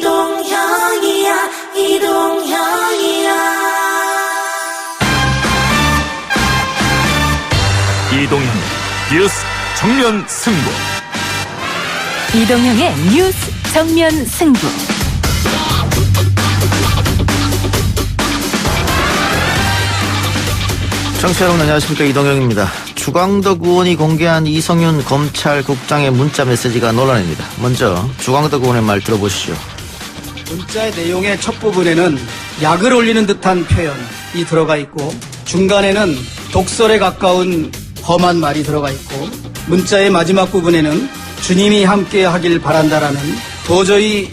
이동형이야 이동형이야. 이동형 뉴스 정면 승부. 이동형의 뉴스 정면 승부. 청취자 여러분 안녕하십니까, 이동형입니다. 주광덕 의원이 공개한 이성윤 검찰국장의 문자 메시지가 논란입니다. 먼저 주광덕 의원의 말 들어보시죠. 문자의 내용의 첫 부분에는 약을 올리는 듯한 표현이 들어가 있고, 중간에는 독설에 가까운 험한 말이 들어가 있고, 문자의 마지막 부분에는 주님이 함께 하길 바란다라는 도저히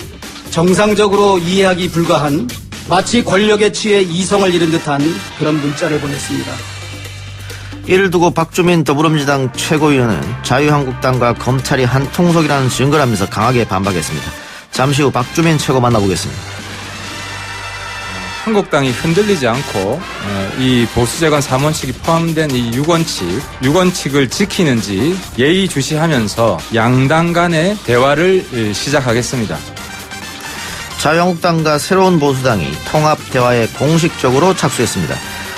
정상적으로 이해하기 불가한, 마치 권력에 취해 이성을 잃은 듯한 그런 문자를 보냈습니다. 이를 두고 박주민 더불어민주당 최고위원은 자유한국당과 검찰이 한 통속이라는 증거를 하면서 강하게 반박했습니다. 잠시 후 박주민 최고 만나보겠습니다. 한국당이 흔들리지 않고 이 보수재건 3원칙이 포함된 이 6원칙을 지키는지 예의주시하면서 양당 간의 대화를 시작하겠습니다. 자유한국당과 새로운 보수당이 통합대화에 공식적으로 착수했습니다.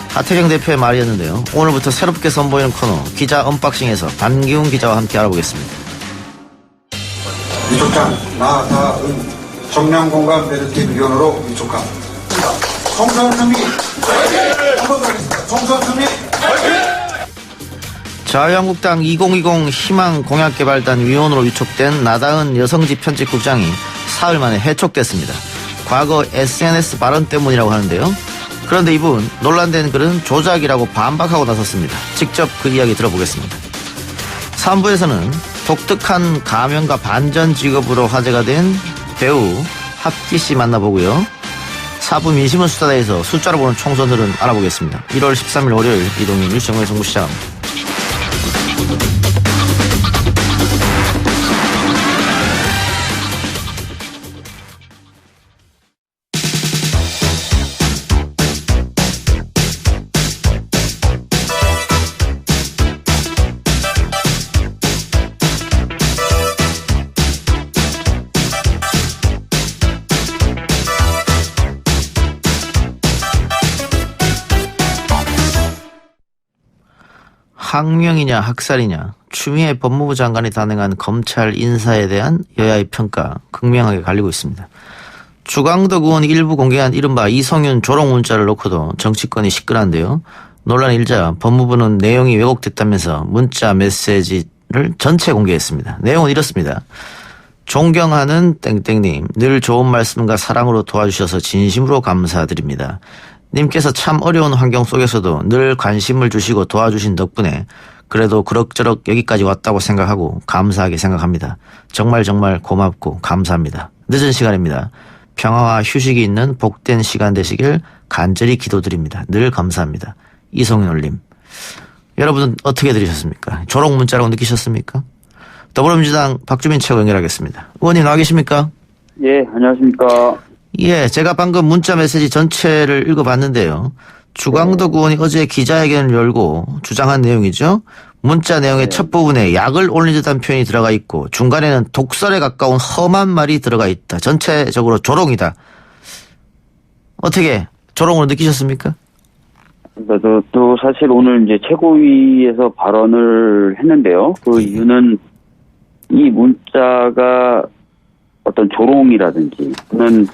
하태경 대표의 말이었는데요. 오늘부터 새롭게 선보이는 코너 기자 언박싱에서 반기훈 기자와 함께 알아보겠습니다. 위촉장 나다은 정량공감 베르티 위원으로 위촉함. 총선승리 한번 더 하겠습니다. 총선승리. 자유한국당 2020 희망 공약개발단 위원으로 위촉된 나다은 여성지 편집국장이 사흘 만에 해촉됐습니다. 과거 SNS 발언 때문이라고 하는데요. 그런데 이분 논란된 글은 조작이라고 반박하고 나섰습니다. 직접 그 이야기 들어보겠습니다. 3부에서는 독특한 가면과 반전 직업으로 화제가 된 배우 합기 씨 만나보고요. 4부 민심은 수다다에서 숫자로 보는 총선들은 알아보겠습니다. 1월 13일 월요일 이동희 뉴스 정면 승부 시작합니다. 항명이냐 학살이냐, 추미애 법무부 장관이 단행한 검찰 인사에 대한 여야의 평가 극명하게 갈리고 있습니다. 주광덕 의원이 일부 공개한 이른바 이성윤 조롱 문자를 놓고도 정치권이 시끄러운데요. 논란이 일자 법무부는 내용이 왜곡됐다면서 문자 메시지를 전체 공개했습니다. 내용은 이렇습니다. 존경하는 땡땡님, 늘 좋은 말씀과 사랑으로 도와주셔서 진심으로 감사드립니다. 님께서 참 어려운 환경 속에서도 늘 관심을 주시고 도와주신 덕분에 그래도 그럭저럭 여기까지 왔다고 생각하고 감사하게 생각합니다. 정말 고맙고 감사합니다. 늦은 시간입니다. 평화와 휴식이 있는 복된 시간 되시길 간절히 기도드립니다. 늘 감사합니다. 이성윤 올림. 여러분은 어떻게 들으셨습니까? 조롱 문자라고 느끼셨습니까? 더불어민주당 박주민 최고 연결하겠습니다. 의원님 나와 계십니까? 예, 안녕하십니까. 예, 제가 방금 문자 메시지 전체를 읽어봤는데요. 주광덕 의원이 어제 기자회견을 열고 주장한 내용이죠. 문자 내용의 첫 부분에 약을 올린 듯한 표현이 들어가 있고 중간에는 독설에 가까운 험한 말이 들어가 있다. 전체적으로 조롱이다. 어떻게 조롱으로 느끼셨습니까? 또 사실 오늘 이제 최고위에서 발언을 했는데요. 그 이유는 이 문자가 어떤 조롱이라든지 또는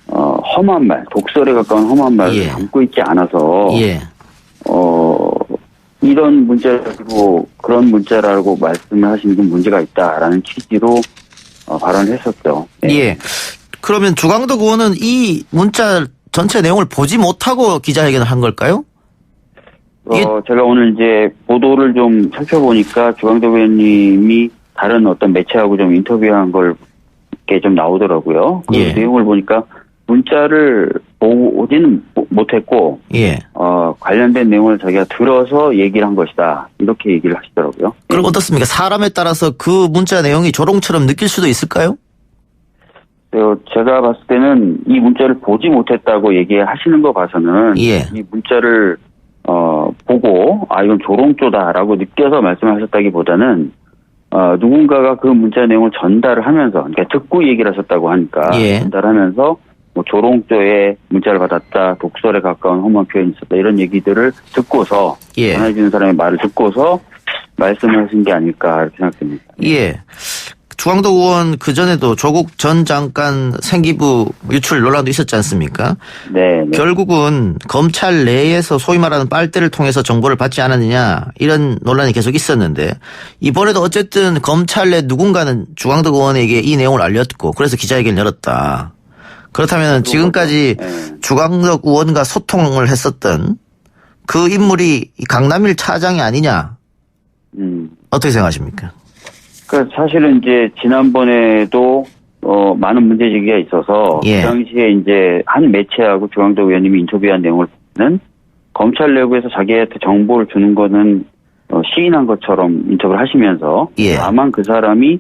험한 말, 독설에 가까운 험한 말을 담고 있지 않아서 이런 문자를 가지고 그런 문자라고 말씀을 하시는 건 문제가 있다라는 취지로 발언을 했었죠. 네. 예. 그러면 주광덕 의원은 이 문자 전체 내용을 보지 못하고 기자회견을 한 걸까요? 제가 오늘 이제 보도를 좀 살펴보니까 주광덕 의원님이 다른 어떤 매체하고 좀 인터뷰한 걸 게 좀 나오더라고요. 그 내용을 보니까 문자를 보지는 못했고, 관련된 내용을 자기가 들어서 얘기를 한 것이다. 이렇게 얘기를 하시더라고요. 그럼 어떻습니까? 사람에 따라서 그 문자 내용이 조롱처럼 느낄 수도 있을까요? 제가 봤을 때는 이 문자를 보지 못했다고 얘기하시는 거 봐서는 이 문자를 보고 이건 조롱조다라고 느껴서 말씀하셨다기보다는 누군가가 그 문자 내용을 전달을 하면서, 그러니까 듣고 얘기를 하셨다고 하니까 예. 전달하면서 뭐 조롱조에 문자를 받았다, 독설에 가까운 험한 표현이 있었다 이런 얘기들을 듣고서 예. 전해주는 사람의 말을 듣고서 말씀을 하신 게 아닐까 이렇게 생각됩니다. 예. 주광덕 의원 그전에도 조국 전 장관 생기부 유출 논란도 있었지 않습니까? 네. 결국은 검찰 내에서 소위 말하는 빨대를 통해서 정보를 받지 않았느냐 이런 논란이 계속 있었는데 이번에도 어쨌든 검찰 내 누군가는 주광덕 의원에게 이 내용을 알렸고 그래서 기자회견을 열었다. 그렇다면 지금까지 네. 주광덕 의원과 소통을 했었던 그 인물이 강남일 차장이 아니냐 어떻게 생각하십니까? 그 사실은 이제 지난번에도 많은 문제 제기가 있어서 예. 그 당시에 이제 한 매체하고 주광덕 의원님이 인터뷰한 내용을 보면 검찰 내부에서 자기한테 정보를 주는 거는 시인한 것처럼 인터뷰를 하시면서 예. 다만 그 사람이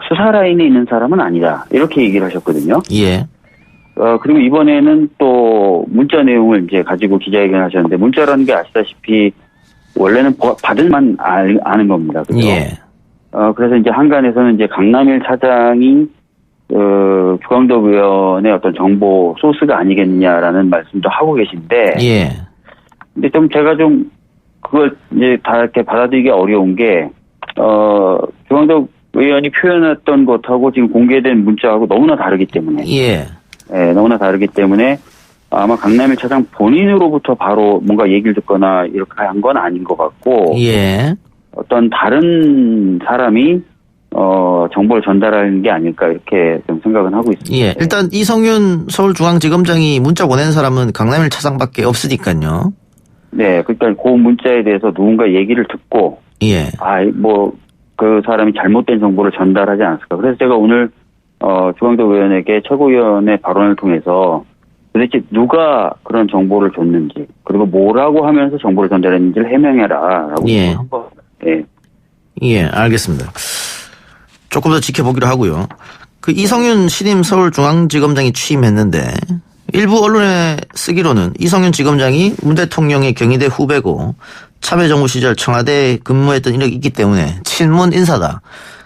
수사 라인에 있는 사람은 아니다 이렇게 얘기를 하셨거든요. 예. 그리고 이번에는 또 문자 내용을 이제 가지고 기자회견 하셨는데 문자라는 게 아시다시피 원래는 받을만 아는 겁니다. 그죠? 예. 그래서 이제 한간에서는 이제 강남일 차장이 주광덕 의원의 어떤 정보 소스가 아니겠냐라는 말씀도 하고 계신데, 예. 근데 좀 제가 좀 그걸 이제 다 이렇게 받아들이기 어려운 게 주광덕 의원이 표현했던 것하고 지금 공개된 문자하고 너무나 다르기 때문에, 예. 예, 너무나 다르기 때문에 아마 강남일 차장 본인으로부터 바로 뭔가 얘기를 듣거나 이렇게 한 건 아닌 것 같고, 예. 어떤 다른 사람이 정보를 전달하는 게 아닐까 이렇게 좀 생각은 하고 있습니다. 예. 일단 이성윤 서울중앙지검장이 문자 보낸 사람은 강남일 차장밖에 없으니까요. 네, 그러니까 그 문자에 대해서 누군가 얘기를 듣고 예. 그 사람이 잘못된 정보를 전달하지 않았을까. 그래서 제가 오늘 주광덕 의원에게 최고위원의 발언을 통해서 도대체 누가 그런 정보를 줬는지 그리고 뭐라고 하면서 정보를 전달했는지를 해명해라라고 예. 한 거. 예. 예, 알겠습니다. 조금 더 지켜보기로 하고요. 그 이성윤 신임 서울중앙지검장이 취임했는데 일부 언론에 쓰기로는 이성윤 지검장이 문 대통령의 경희대 후배고 참여정부 시절 청와대에 근무했던 이력이 있기 때문에 친문 인사다.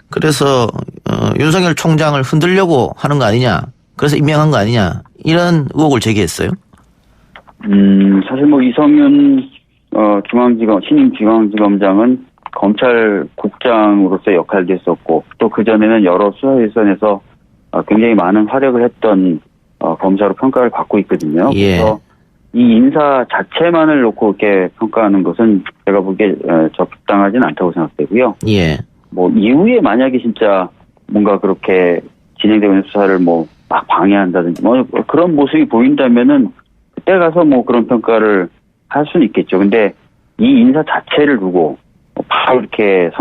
그래서 윤석열 총장을 흔들려고 하는 거 아니냐. 그래서 임명한 거 아니냐. 이런 의혹을 제기했어요. 사실 뭐 이성윤 신임 중앙지검장은 검찰국장으로서의 역할도 했었고 또 그전에는 여러 수사일선에서 굉장히 많은 활약을 했던 검사로 평가를 받고 있거든요. 예. 그래서 이 인사 자체만을 놓고 이렇게 평가하는 것은 제가 보기에 적당하지는 않다고 생각되고요. 예. 뭐 이후에 만약에 진짜 뭔가 그렇게 진행되고 있는 수사를 뭐 막 방해한다든지 뭐 그런 모습이 보인다면은 그때 가서 뭐 그런 평가를 할 수는 있겠죠. 근데 이 인사 자체를 두고 바로 이렇게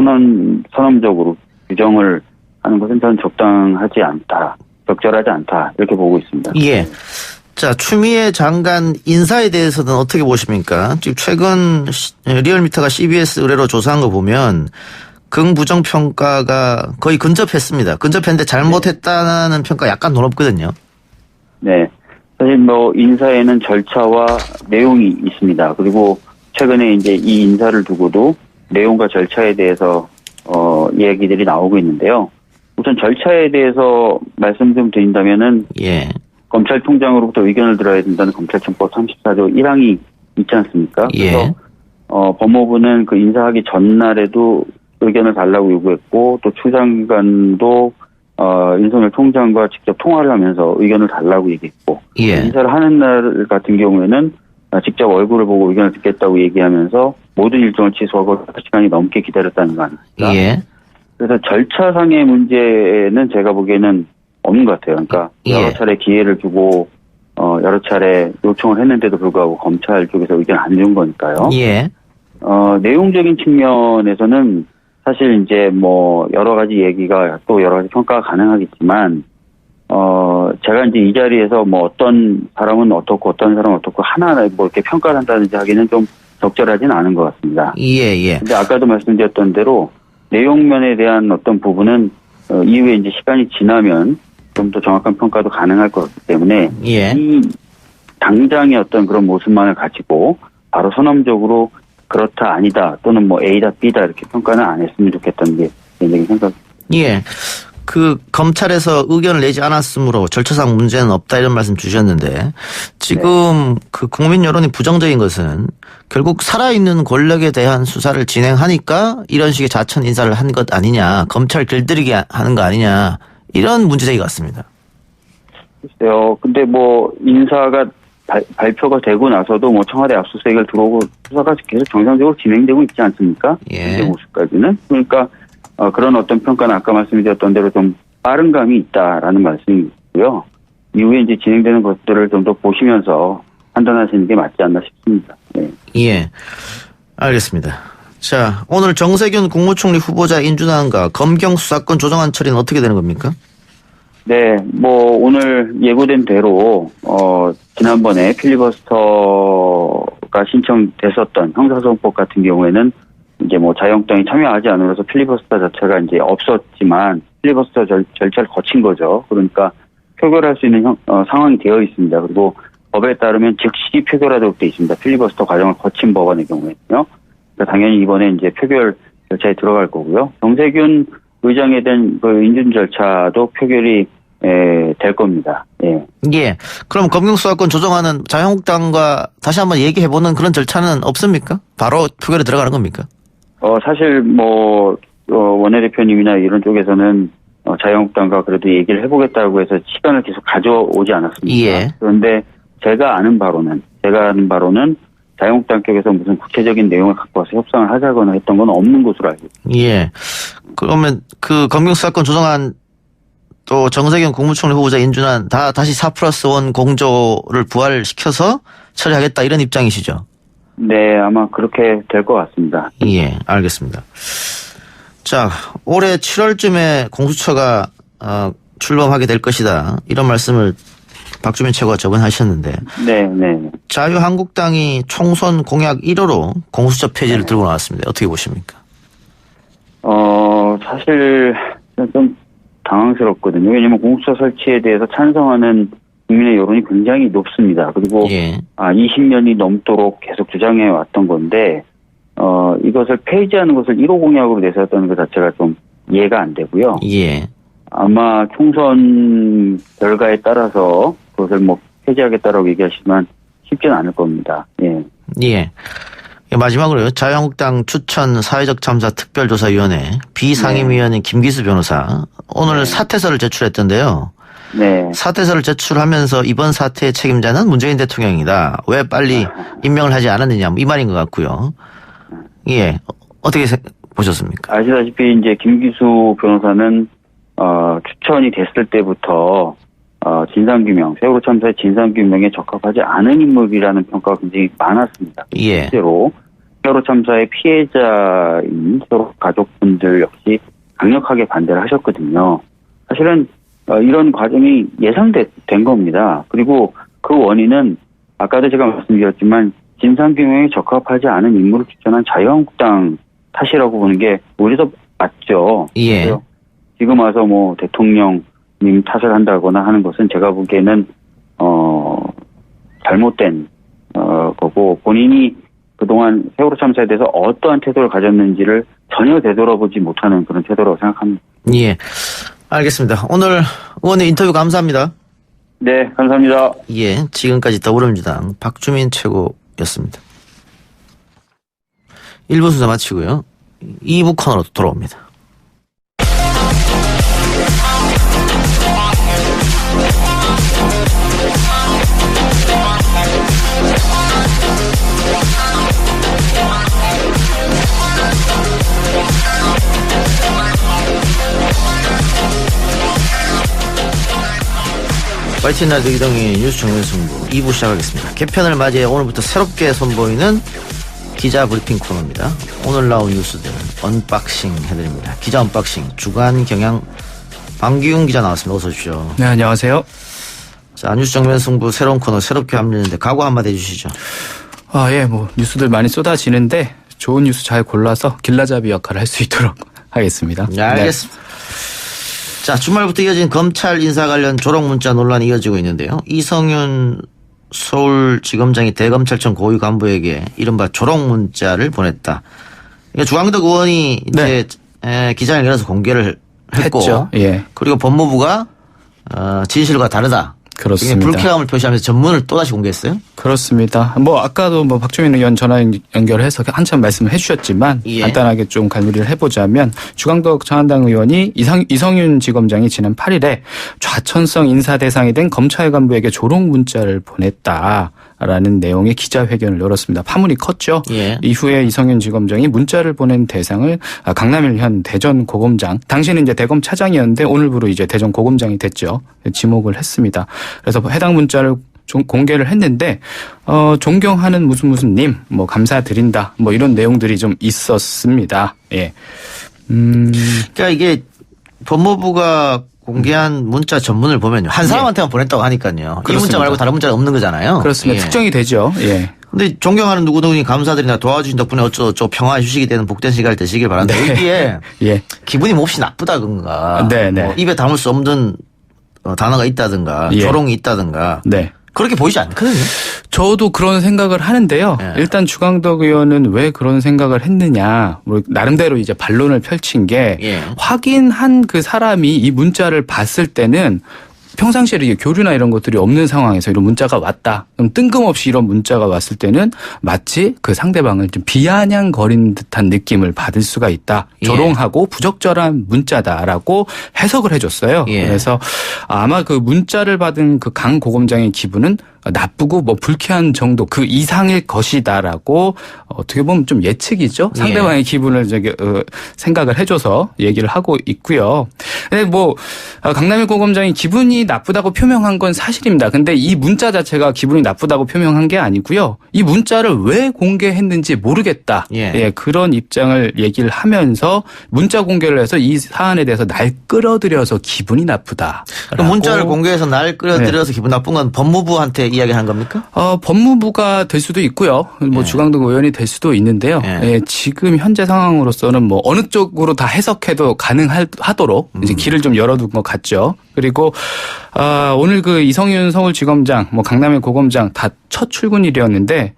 선언적으로 규정을 하는 것은 저는 적당하지 않다, 적절하지 않다 이렇게 보고 있습니다. 예. 자, 추미애 장관 인사에 대해서는 어떻게 보십니까? 지금 최근 리얼미터가 CBS 의뢰로 조사한 거 보면 긍부정 평가가 거의 근접했습니다. 근접했는데 잘못했다는 평가 약간 높거든요. 네. 사실 뭐 인사에는 절차와 내용이 있습니다. 그리고 최근에 이제 이 인사를 두고도 내용과 절차에 대해서 이야기들이 나오고 있는데요. 우선 절차에 대해서 말씀 좀 드린다면은 예. 검찰총장으로부터 의견을 들어야 된다는 검찰청법 34조 1항이 있지 않습니까? 예. 그래서 법무부는 그 인사하기 전날에도 의견을 달라고 요구했고 또 추장관도 윤석열 총장과 직접 통화를 하면서 의견을 달라고 얘기했고 예. 인사를 하는 날 같은 경우에는 직접 얼굴을 보고 의견을 듣겠다고 얘기하면서 모든 일정을 취소하고 시간이 넘게 기다렸다는 거 아닙니까? 예. 그래서 절차상의 문제는 제가 보기에는 없는 것 같아요. 그러니까 여러 차례 기회를 주고 여러 차례 요청을 했는데도 불구하고 검찰 쪽에서 의견 안 준 거니까요. 예. 내용적인 측면에서는 사실 이제 뭐 여러 가지 얘기가 또 여러 가지 평가가 가능하겠지만 제가 이제 이 자리에서 뭐 어떤 사람은 어떻고 어떤 사람은 어떻고 하나하나 뭐 이렇게 평가를 한다든지 하기는 좀 적절하지는 않은 것 같습니다. 예, 예. 근데 아까도 말씀드렸던 대로 내용면에 대한 어떤 부분은 이후에 이제 시간이 지나면 좀 더 정확한 평가도 가능할 것 같기 때문에 예. 이 당장의 어떤 그런 모습만을 가지고 바로 선언적으로 그렇다 아니다 또는 뭐 A다 B다 이렇게 평가는 안 했으면 좋겠다는 게 개인적인 생각. 예. 그 검찰에서 의견을 내지 않았으므로 절차상 문제는 없다 이런 말씀 주셨는데 지금 그 국민 여론이 부정적인 것은 결국 살아있는 권력에 대한 수사를 진행하니까 이런 식의 자천 인사를 한 것 아니냐, 검찰 길들이게 하는 거 아니냐 이런 문제제기 같습니다. 글쎄요. 근데 뭐 인사가 발표가 되고 나서도 뭐 청와대 압수수색을 들어오고 수사가 계속 정상적으로 진행되고 있지 않습니까? 예. 현재 모습까지는. 그러니까 그런 어떤 평가는 아까 말씀드렸던 대로 좀 빠른 감이 있다라는 말씀이고요. 이후에 이제 진행되는 것들을 좀 더 보시면서 판단하시는 게 맞지 않나 싶습니다. 네. 예. 알겠습니다. 자, 오늘 정세균 국무총리 후보자 인준안과 검경 수사권 조정안 처리는 어떻게 되는 겁니까? 네, 뭐 오늘 예고된 대로 지난번에 필리버스터가 신청됐었던 형사소송법 같은 경우에는 이제 뭐 자유한국당이 참여하지 않으면서 필리버스터 자체가 이제 없었지만 필리버스터 절차를 거친 거죠. 그러니까 표결할 수 있는 상황이 되어 있습니다. 그리고 법에 따르면 즉시 표결하도록 되어 있습니다. 필리버스터 과정을 거친 법안의 경우에는요. 그러니까 당연히 이번에 이제 표결 절차에 들어갈 거고요. 정세균 의장에 대한 그 인준 절차도 표결이 될 겁니다. 예. 예. 그럼 검경수사권 조정안은 자유한국당과 다시 한번 얘기해보는 그런 절차는 없습니까? 바로 표결에 들어가는 겁니까? 사실 뭐 원내대표님이나 이런 쪽에서는 자유한국당과 그래도 얘기를 해보겠다고 해서 시간을 계속 가져오지 않았습니다. 예. 그런데 제가 아는 바로는 자유한국당 쪽에서 무슨 구체적인 내용을 갖고 와서 협상을 하자거나 했던 건 없는 것으로 알고 있습니다. 예. 그러면 그 검경수사권 조정안 또 정세균 국무총리 후보자 인준안 다 다시 4+1 공조를 부활시켜서 처리하겠다 이런 입장이시죠? 네, 아마 그렇게 될 것 같습니다. 예, 알겠습니다. 자, 올해 7월쯤에 공수처가 출범하게 될 것이다 이런 말씀을 박주민 최고가 저번에 하셨는데 네. 자유한국당이 총선 공약 1호로 공수처 폐지를 들고 나왔습니다. 어떻게 보십니까? 사실 좀 당황스럽거든요. 왜냐하면 공수처 설치에 대해서 찬성하는 국민의 여론이 굉장히 높습니다. 그리고 예. 20년이 넘도록 계속 주장해 왔던 건데 이것을 폐지하는 것을 1호 공약으로 내세웠다는 것 자체가 좀 이해가 안 되고요. 예. 아마 총선 결과에 따라서 그것을 뭐 폐지하겠다라고 얘기하시면 쉽지는 않을 겁니다. 예. 예. 마지막으로요. 자유한국당 추천 사회적 참사 특별조사위원회 비상임위원인 김기수 변호사 오늘 사퇴서를 제출했던데요. 네. 사퇴서를 제출하면서 이번 사태의 책임자는 문재인 대통령이다. 왜 빨리 임명을 하지 않았느냐 이 말인 것 같고요. 예. 어떻게 보셨습니까? 아시다시피 이제 김기수 변호사는 추천이 됐을 때부터 진상규명, 세월호 참사의 진상규명에 적합하지 않은 인물이라는 평가가 굉장히 많았습니다. 예. 실제로 세월호 참사의 피해자인 세월호 가족분들 역시 강력하게 반대를 하셨거든요. 사실은 이런 과정이 예상된 겁니다. 그리고 그 원인은 아까도 제가 말씀드렸지만 진상규명에 적합하지 않은 인물을 추천한 자유한국당 탓이라고 보는 게 오히려 더 맞죠. 예. 그래서 지금 와서 뭐 대통령님 탓을 한다거나 하는 것은 제가 보기에는 잘못된 거고 본인이 그동안 세월호 참사에 대해서 어떠한 태도를 가졌는지를 전혀 되돌아보지 못하는 그런 태도라고 생각합니다. 예. 알겠습니다. 오늘 의원님 인터뷰 감사합니다. 네, 감사합니다. 예. 지금까지 더불어민주당 박주민 최고였습니다. 1부 순서 마치고요. 2부 코너로 돌아옵니다. YTN 라디오 이동희 뉴스 정면 승부 2부 시작하겠습니다. 개편을 맞이해 오늘부터 새롭게 선보이는 기자 브리핑 코너입니다. 오늘 나온 뉴스들 언박싱 해드립니다. 기자 언박싱 주간 경향 방기웅 기자 나왔습니다. 어서 오십시오. 네, 안녕하세요. 자, 뉴스 정면 승부 새로운 코너 새롭게 합류했는데 각오 한마디 해주시죠. 예, 뭐 뉴스들 많이 쏟아지는데 좋은 뉴스 잘 골라서 길라잡이 역할을 할 수 있도록 하겠습니다. 네, 알겠습니다. 자, 주말부터 이어진 검찰 인사 관련 조롱 문자 논란이 이어지고 있는데요. 이성윤 서울지검장이 대검찰청 고위 간부에게 이른바 조롱 문자를 보냈다. 그러니까 주광덕 의원이 이제 기자회견을 열어서 공개를 했고 했죠. 예. 그리고 법무부가 진실과 다르다. 그렇습니다. 불쾌감을 표시하면서 전문을 또다시 공개했어요? 그렇습니다. 뭐 아까도 뭐 박주민 의원 전화 연결해서 한참 말씀을 해주셨지만 예. 간단하게 좀 간추리를 해보자면 주광덕 자한당 의원이 이성윤 지검장이 지난 8일에 좌천성 인사 대상이 된 검찰 간부에게 조롱 문자를 보냈다라는 내용의 기자회견을 열었습니다. 파문이 컸죠. 예. 이후에 이성윤 지검장이 문자를 보낸 대상을 강남일 현 대전 고검장, 당시는 이제 대검 차장이었는데 오늘부로 이제 대전 고검장이 됐죠. 지목을 했습니다. 그래서 해당 문자를 공개를 했는데 존경하는 무슨 님, 뭐 감사드린다, 뭐 이런 내용들이 좀 있었습니다. 예. 그러니까 이게 법무부가 공개한 문자 전문을 보면요. 한 사람한테만 보냈다고 하니까요. 그렇습니다. 이 문자 말고 다른 문자가 없는 거잖아요. 그렇습니다. 예. 특정이 되죠. 예. 근데 존경하는 누구누구니 감사드린다, 도와주신 덕분에 어쩌고저쩌고 평화의 휴식이 되는 복된 시간을 되시길 바란다. 네. 이게 예. 기분이 몹시 나쁘다든가 네, 네. 뭐 입에 담을 수 없는 단어가 있다든가 예. 조롱이 있다든가 네. 그렇게 보이지 않거든요. 저도 그런 생각을 하는데요. 예. 일단 주광덕 의원은 왜 그런 생각을 했느냐. 뭐 나름대로 이제 반론을 펼친 게 예. 확인한 그 사람이 이 문자를 봤을 때는 평상시에 이게 교류나 이런 것들이 없는 상황에서 이런 문자가 왔다. 그럼 뜬금없이 이런 문자가 왔을 때는 마치 그 상대방을 좀 비아냥거리는 듯한 느낌을 받을 수가 있다. 예. 조롱하고 부적절한 문자다라고 해석을 해줬어요. 예. 그래서 아마 그 문자를 받은 그 강 고검장의 기분은 나쁘고 뭐 불쾌한 정도 그 이상일 것이다라고 어떻게 보면 좀 예측이죠. 상대방의 기분을 생각을 해줘서 얘기를 하고 있고요. 근데 뭐 강남일 고검장이 기분이 나쁘다고 표명한 건 사실입니다. 근데 이 문자 자체가 기분이 나쁘다고 표명한 게 아니고요. 이 문자를 왜 공개했는지 모르겠다. 예. 예, 그런 입장을 얘기를 하면서 문자 공개를 해서 이 사안에 대해서 날 끌어들여서 기분이 나쁘다. 그럼 문자를 공개해서 날 끌어들여서 기분 나쁜 건 법무부한테 이야기한 겁니까? 법무부가 될 수도 있고요. 뭐 예. 주광덕 의원이 될 수도 있는데요. 예. 예, 지금 현재 상황으로서는 뭐 어느 쪽으로 다 해석해도 가능하도록 이제 길을 좀 열어둔 것 같죠. 그리고 오늘 그 이성윤 서울지검장, 뭐 강남일 고검장 다 첫 출근일이었는데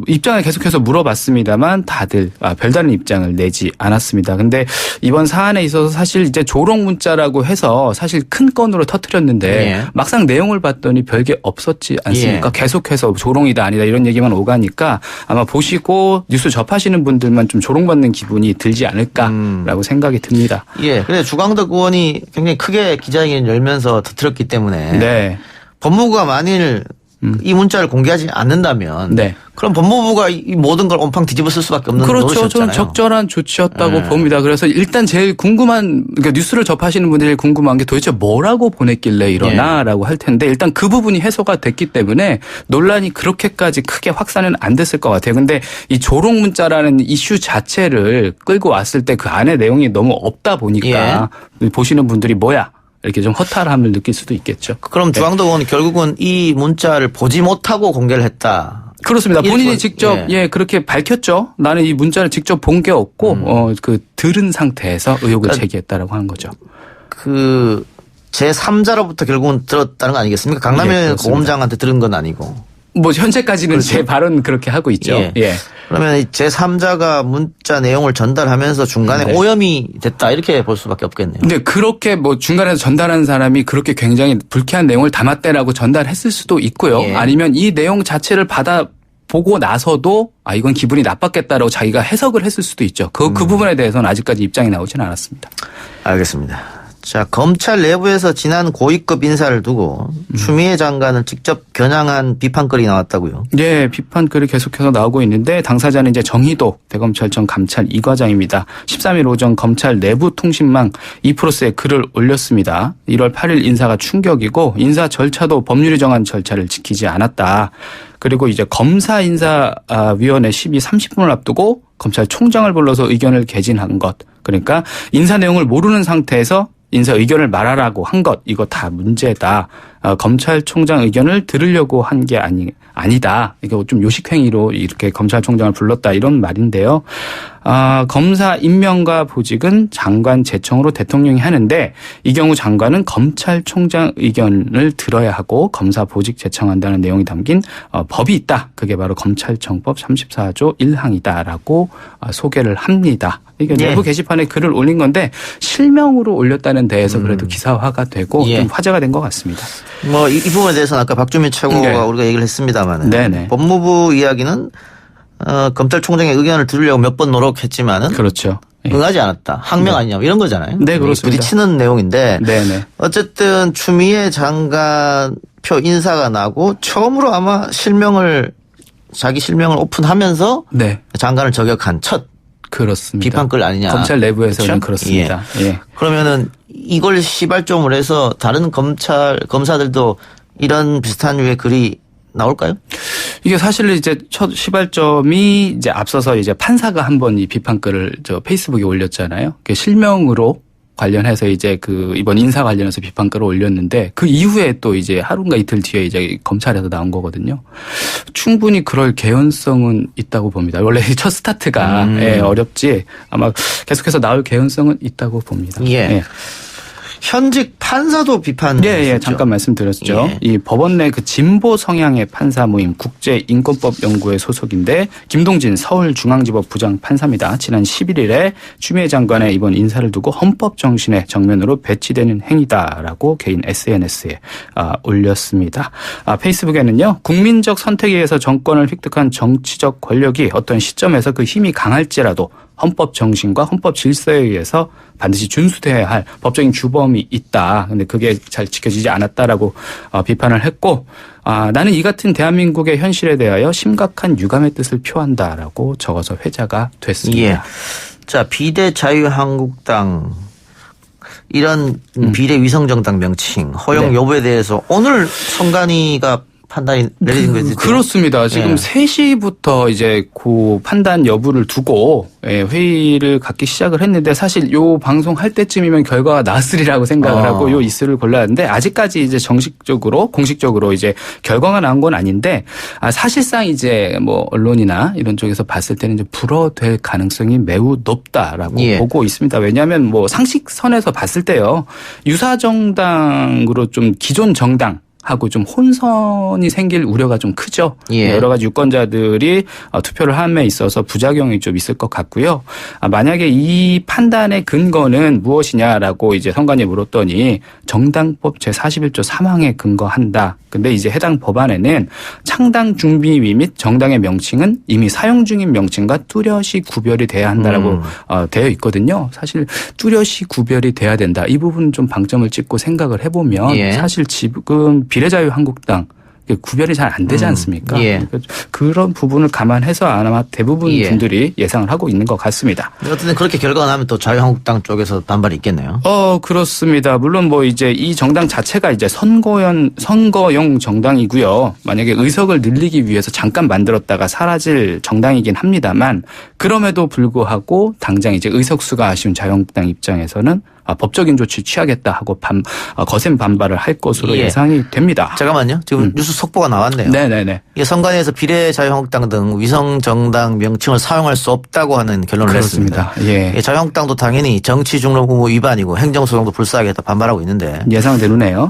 입장을 계속해서 물어봤습니다만 다들 별다른 입장을 내지 않았습니다. 근데 이번 사안에 있어서 사실 이제 조롱 문자라고 해서 사실 큰 건으로 터뜨렸는데 예. 막상 내용을 봤더니 별게 없었지 않습니까? 예. 계속해서 조롱이다 아니다 이런 얘기만 오가니까 아마 보시고 뉴스 접하시는 분들만 좀 조롱받는 기분이 들지 않을까라고 생각이 듭니다. 예. 근데 주광덕 의원이 굉장히 크게 기자회견 열면서 터뜨렸기 때문에 네. 법무부가 만일 이 문자를 공개하지 않는다면 네. 그럼 법무부가 이 모든 걸 온팡 뒤집어 쓸 수밖에 없는 그렇죠. 저는 노릇이었잖아요. 적절한 조치였다고 네. 봅니다. 그래서 일단 제일 궁금한 그러니까 뉴스를 접하시는 분들이 궁금한 게 도대체 뭐라고 보냈길래 이러나라고 할 텐데 일단 그 부분이 해소가 됐기 때문에 논란이 그렇게까지 크게 확산은 안 됐을 것 같아요. 근데 이 조롱 문자라는 이슈 자체를 끌고 왔을 때 그 안에 내용이 너무 없다 보니까 보시는 분들이 뭐야? 이렇게 좀 허탈함을 느낄 수도 있겠죠. 그럼 주광덕 의원이 결국은 이 문자를 보지 못하고 공개를 했다. 그렇습니다. 본인이 이렇게, 직접 그렇게 밝혔죠. 나는 이 문자를 직접 본 게 없고 그 들은 상태에서 의혹을 제기했다라고 하는 거죠. 그 제3자로부터 결국은 들었다는 거 아니겠습니까? 강남일 그렇습니다. 고검장한테 들은 건 아니고. 뭐 현재까지는 제 발언 그렇게 하고 있죠. 예. 예. 그러면 이 제3자가 문자 내용을 전달하면서 중간에 네. 오염이 됐다 이렇게 볼 수밖에 없겠네요. 근데 그렇게 뭐 중간에서 전달한 사람이 그렇게 굉장히 불쾌한 내용을 담았대라고 전달했을 수도 있고요. 예. 아니면 이 내용 자체를 보고 나서도 이건 기분이 나빴겠다라고 자기가 해석을 했을 수도 있죠. 그 부분에 대해서는 아직까지 입장이 나오지는 않았습니다. 알겠습니다. 자, 검찰 내부에서 지난 고위급 인사를 두고 추미애 장관을 직접 겨냥한 비판글이 나왔다고요. 예, 비판글이 계속해서 나오고 있는데 당사자는 이제 정희도 대검찰청 감찰 2과장입니다. 13일 오전 검찰 내부 통신망 2프로스에 글을 올렸습니다. 1월 8일 인사가 충격이고 인사 절차도 법률이 정한 절차를 지키지 않았다. 그리고 이제 검사인사위원회 심의 30분을 앞두고 검찰총장을 불러서 의견을 개진한 것. 그러니까 인사 내용을 모르는 상태에서 인사 의견을 말하라고 한 것, 이거 다 문제다. 검찰총장 의견을 들으려고 한 게 아니다. 이거 좀 요식행위로 이렇게 검찰총장을 불렀다 이런 말인데요. 검사 임명과 보직은 장관 제청으로 대통령이 하는데 이 경우 장관은 검찰총장 의견을 들어야 하고 검사 보직 제청한다는 내용이 담긴 법이 있다. 그게 바로 검찰청법 34조 1항이다라고 소개를 합니다. 이게 내부 게시판에 글을 올린 건데 실명으로 올렸다는 데에서 그래도 기사화가 되고 좀 화제가 된 것 같습니다. 뭐 이 부분에 대해서는 아까 박주민 최고가 우리가 얘기를 했습니다만 법무부 이야기는 검찰총장의 의견을 들으려고 몇 번 노력했지만은 그렇죠. 응하지 않았다. 항명 아니냐 이런 거잖아요. 네, 그렇습니다. 부딪히는 내용인데 네네. 어쨌든 추미애 장관 표 인사가 나고 처음으로 아마 자기 실명을 오픈하면서 장관을 저격한 첫 그렇습니다. 비판글 아니냐. 검찰 내부에서는 그렇죠? 그렇습니다. 예. 그러면은 이걸 시발점으로 해서 다른 검사들도 이런 비슷한 류의 글이 나올까요? 이게 사실 이제 첫 시발점이 이제 앞서서 이제 판사가 한번 이 비판글을 페이스북에 올렸잖아요. 실명으로 관련해서 이제 이번 인사 관련해서 비판글을 올렸는데 그 이후에 또 이제 하루인가 이틀 뒤에 이제 검찰에서 나온 거거든요. 충분히 그럴 개연성은 있다고 봅니다. 원래 첫 스타트가 어렵지 아마 계속해서 나올 개연성은 있다고 봅니다. 예. 현직 판사도 비판. 예, 잠깐 말씀드렸죠. 이 법원 내 진보 성향의 판사 모임 국제인권법연구회 소속인데 김동진 서울중앙지법 부장 판사입니다. 지난 11일에 추미애 장관의 이번 인사를 두고 헌법 정신에 정면으로 배치되는 행위다라고 개인 SNS에 올렸습니다. 페이스북에는요. 국민적 선택에 의해서 정권을 획득한 정치적 권력이 어떤 시점에서 그 힘이 강할지라도 헌법 정신과 헌법 질서에 의해서 반드시 준수돼야 할 법적인 주범이 있다. 근데 그게 잘 지켜지지 않았다라고 비판을 했고 나는 이 같은 대한민국의 현실에 대하여 심각한 유감의 뜻을 표한다라고 적어서 회자가 됐습니다. 예. 자, 비례 자유한국당 이런 비례 위성정당 명칭 허용 여부에 대해서 오늘 선관위가 판단이 내려진 거죠. 그렇습니다. 지금 3시부터 이제 그 판단 여부를 두고 회의를 갖기 시작을 했는데 사실 요 방송할 때쯤이면 결과가 나왔으리라고 생각을 하고 요 이슬을 골랐는데 아직까지 이제 공식적으로 이제 결과가 나온 건 아닌데 사실상 이제 뭐 언론이나 이런 쪽에서 봤을 때는 이제 불어될 가능성이 매우 높다라고 보고 있습니다. 왜냐하면 뭐 상식선에서 봤을 때요. 유사정당으로 좀 기존 정당 하고 좀 혼선이 생길 우려가 좀 크죠. 여러 가지 유권자들이 투표를 함에 있어서 부작용이 좀 있을 것 같고요. 만약에 이 판단의 근거는 무엇이냐라고 이제 선관위에 물었더니 정당법 제41조 3항에 근거한다. 근데 이제 해당 법안에는 창당 준비위 및 정당의 명칭은 이미 사용 중인 명칭과 뚜렷이 구별이 돼야 한다라고 되어 있거든요. 사실 뚜렷이 구별이 돼야 된다. 이 부분 좀 방점을 찍고 생각을 해보면 사실 지금 비례자유한국당 구별이 잘 안 되지 않습니까? 그런 부분을 감안해서 아마 대부분 분들이 예상을 하고 있는 것 같습니다. 어쨌든 그렇게 결과가 나면 또 자유한국당 쪽에서 반발이 있겠네요. 그렇습니다. 물론 뭐 이제 이 정당 자체가 이제 선거용 정당이고요. 만약에 의석을 늘리기 위해서 잠깐 만들었다가 사라질 정당이긴 합니다만 그럼에도 불구하고 당장 이제 의석수가 아쉬운 자유한국당 입장에서는 법적인 조치 취하겠다 하고 거센 반발을 할 것으로 예상이 됩니다. 잠깐만요. 지금 뉴스 속보가 나왔네요. 네네네. 이게 선관위에서 비례자유한국당 등 위성정당 명칭을 사용할 수 없다고 하는 결론을 했습니다. 자유한국당도 당연히 정치중립 의무 위반이고 행정소송도 불사하겠다 반발하고 있는데 예상대로네요.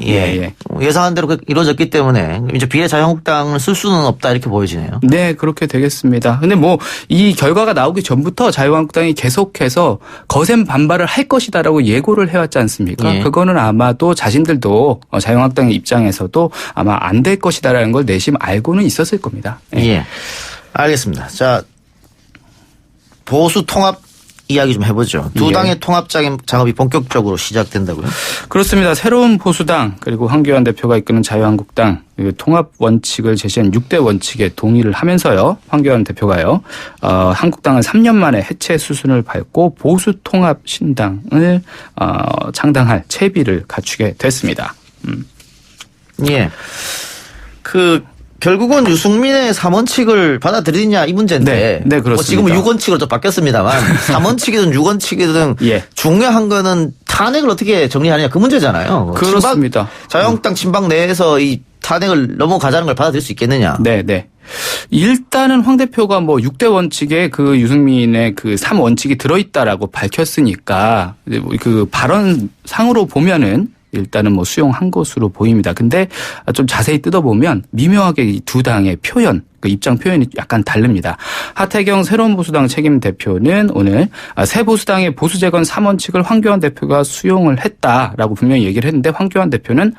예상한 대로 이루어졌기 때문에 이제 비례자유한국당을 쓸 수는 없다 이렇게 보여지네요. 네, 그렇게 되겠습니다. 근데 뭐 이 결과가 나오기 전부터 자유한국당이 계속해서 거센 반발을 할 것이다라고 예고를 해왔지 않습니까? 그거는 아마도 자신들도 자유한국당의 입장에서도 아마 안 될 것이다라는 걸 내심 알고는 있었을 겁니다. 알겠습니다. 자, 보수 통합 이야기 좀 해보죠. 두 당의 통합 작업이 본격적으로 시작된다고요? 그렇습니다. 새로운 보수당 그리고 황교안 대표가 이끄는 자유한국당 통합 원칙을 제시한 6대 원칙에 동의를 하면서요. 황교안 대표가요. 한국당은 3년 만에 해체 수순을 밟고 보수 통합 신당을 창당할 채비를 갖추게 됐습니다. 결국은 유승민의 3원칙을 받아들이냐 이 문제인데 네, 그렇습니다. 지금은 6원칙으로 또 바뀌었습니다만 3원칙이든 6원칙이든 중요한 거는 탄핵을 어떻게 정리하느냐 그 문제잖아요. 그렇습니다. 자유한국당 친박 내에서 이 탄핵을 넘어가자는 걸 받아들일 수 있겠느냐. 네. 일단은 황 대표가 뭐 6대 원칙에 그 유승민의 그 3원칙이 들어있다라고 밝혔으니까 그 발언 상으로 보면은 일단은 뭐 수용한 것으로 보입니다. 근데 좀 자세히 뜯어보면 미묘하게 이 두 당의 표현, 그 입장 표현이 약간 다릅니다. 하태경 새로운 보수당 책임 대표는 오늘 새 보수당의 보수재건 3원칙을 황교안 대표가 수용을 했다라고 분명히 얘기를 했는데 황교안 대표는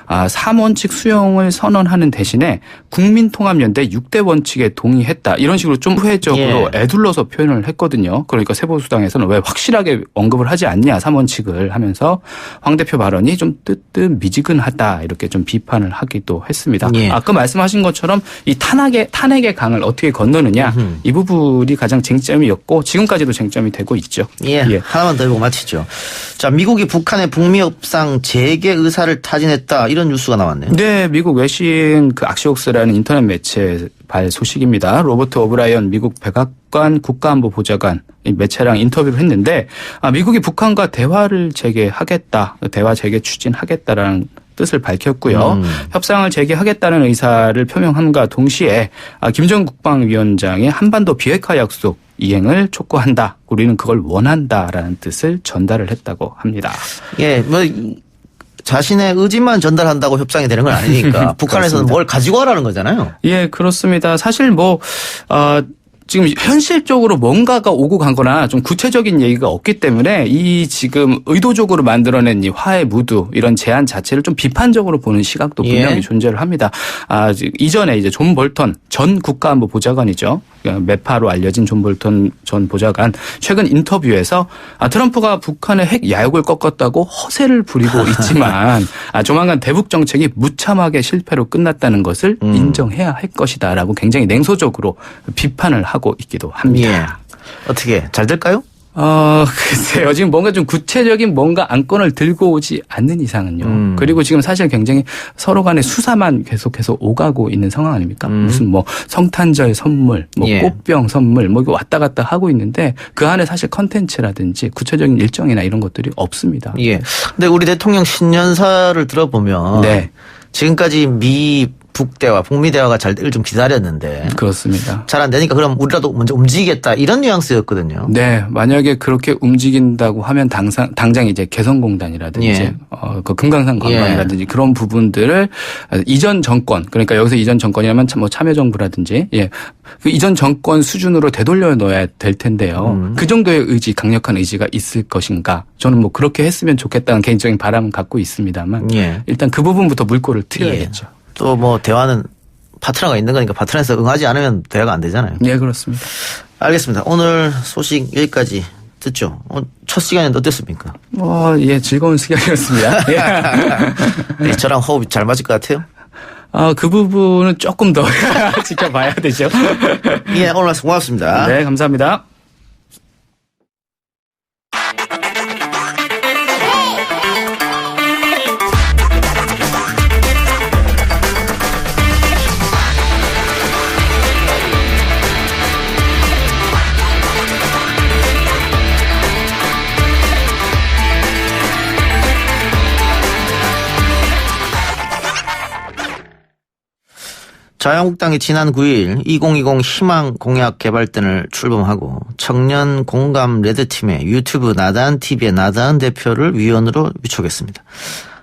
3원칙 수용을 선언하는 대신에 국민통합연대 6대 원칙에 동의했다. 이런 식으로 좀 후회적으로 애둘러서 표현을 했거든요. 그러니까 새 보수당에서는 왜 확실하게 언급을 하지 않냐 3원칙을 하면서 황 대표 발언이 좀 뜨뜻미지근하다 이렇게 좀 비판을 하기도 했습니다. 아까 말씀하신 것처럼 이 탄핵의 강을 어떻게 건너느냐 이 부분이 가장 쟁점이었고 지금까지도 쟁점이 되고 있죠. 하나만 더 해보고 마치죠. 자, 미국이 북한의 북미 협상 재개 의사를 타진했다 이런 뉴스가 나왔네요. 네, 미국 외신 그 악시옥스라는 인터넷 매체 발 소식입니다. 로버트 오브라이언 미국 백악관 국가안보보좌관 매체랑 인터뷰를 했는데 미국이 북한과 대화를 재개하겠다, 대화 재개 추진하겠다라는 뜻을 밝혔고요. 협상을 재개하겠다는 의사를 표명함과 동시에 김정은 국방위원장의 한반도 비핵화 약속 이행을 촉구한다. 우리는 그걸 원한다라는 뜻을 전달을 했다고 합니다. 자신의 의지만 전달한다고 협상이 되는 건 아니니까 북한에서는 뭘 가지고 와라는 거잖아요. 예, 그렇습니다. 사실 지금 현실적으로 뭔가가 오고 간 거나 좀 구체적인 얘기가 없기 때문에 이 지금 의도적으로 만들어낸 이 화해 무드 이런 제안 자체를 좀 비판적으로 보는 시각도 분명히 존재를 합니다. 이전에 이제 존 볼턴 전 국가안보 보좌관이죠. 매파로 알려진 존 볼턴 전 보좌관 최근 인터뷰에서 트럼프가 북한의 핵 야욕을 꺾었다고 허세를 부리고 있지만 조만간 대북 정책이 무참하게 실패로 끝났다는 것을 인정해야 할 것이다라고 굉장히 냉소적으로 비판을 하고 있기도 합니다. 어떻게 잘 될까요? 글쎄요. 지금 뭔가 좀 구체적인 뭔가 안건을 들고 오지 않는 이상은요. 그리고 지금 사실 굉장히 서로 간의 수사만 계속해서 오가고 있는 상황 아닙니까? 무슨 성탄절 선물, 꽃병 선물, 이거 왔다 갔다 하고 있는데 그 안에 사실 컨텐츠라든지 구체적인 일정이나 이런 것들이 없습니다. 근데 우리 대통령 신년사를 들어보면 지금까지 북대화, 북미 대화가 잘 되길 좀 기다렸는데. 그렇습니다. 잘 안 되니까 그럼 우리라도 먼저 움직이겠다 이런 뉘앙스였거든요. 네. 만약에 그렇게 움직인다고 하면 당장 이제 개성공단이라든지 그 금강산 관광이라든지 그런 부분들을 이전 정권 그러니까 여기서 이전 정권이라면 참여정부라든지 그 이전 정권 수준으로 되돌려 넣어야 될 텐데요. 그 정도의 의지, 강력한 의지가 있을 것인가. 저는 그렇게 했으면 좋겠다는 개인적인 바람은 갖고 있습니다만 일단 그 부분부터 물꼬를 트려야겠죠. 또 대화는 파트너가 있는 거니까 파트너에서 응하지 않으면 대화가 안 되잖아요. 네, 그렇습니다. 알겠습니다. 오늘 소식 여기까지 듣죠. 첫 시간은 어땠습니까? 즐거운 시간이었습니다. 저랑 호흡이 잘 맞을 것 같아요. 그 부분은 조금 더 지켜봐야 되죠. 오늘 말씀 고맙습니다. 네, 감사합니다. 자유한국당이 지난 9일 2020 희망 공약 개발단을 출범하고 청년 공감 레드팀의 유튜브 나다은TV의 나다은 대표를 위원으로 위촉했습니다.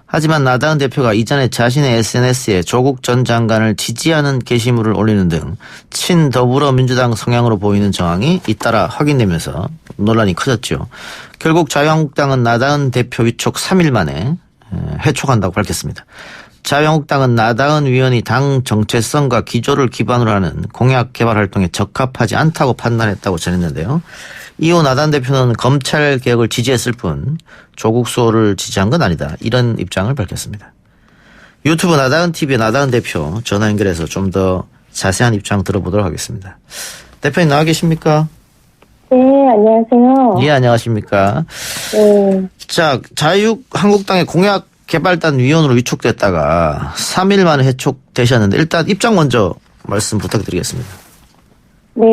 하지만 나다은 대표가 이전에 자신의 SNS에 조국 전 장관을 지지하는 게시물을 올리는 등 친더불어민주당 성향으로 보이는 정황이 잇따라 확인되면서 논란이 커졌죠. 결국 자유한국당은 나다은 대표 위촉 3일 만에 해촉한다고 밝혔습니다. 자유한국당은 나다은 위원이 당 정체성과 기조를 기반으로 하는 공약 개발 활동에 적합하지 않다고 판단했다고 전했는데요. 이후 나다은 대표는 검찰 개혁을 지지했을 뿐 조국 수호를 지지한 건 아니다. 이런 입장을 밝혔습니다. 유튜브 나다은TV의 나다은 대표 전화 연결해서 좀 더 자세한 입장 들어보도록 하겠습니다. 대표님 나와 계십니까? 네, 안녕하세요. 안녕하십니까? 네. 자, 자유한국당의 공약 개발단 위원으로 위촉됐다가 3일 만에 해촉되셨는데 일단 입장 먼저 말씀 부탁드리겠습니다. 네,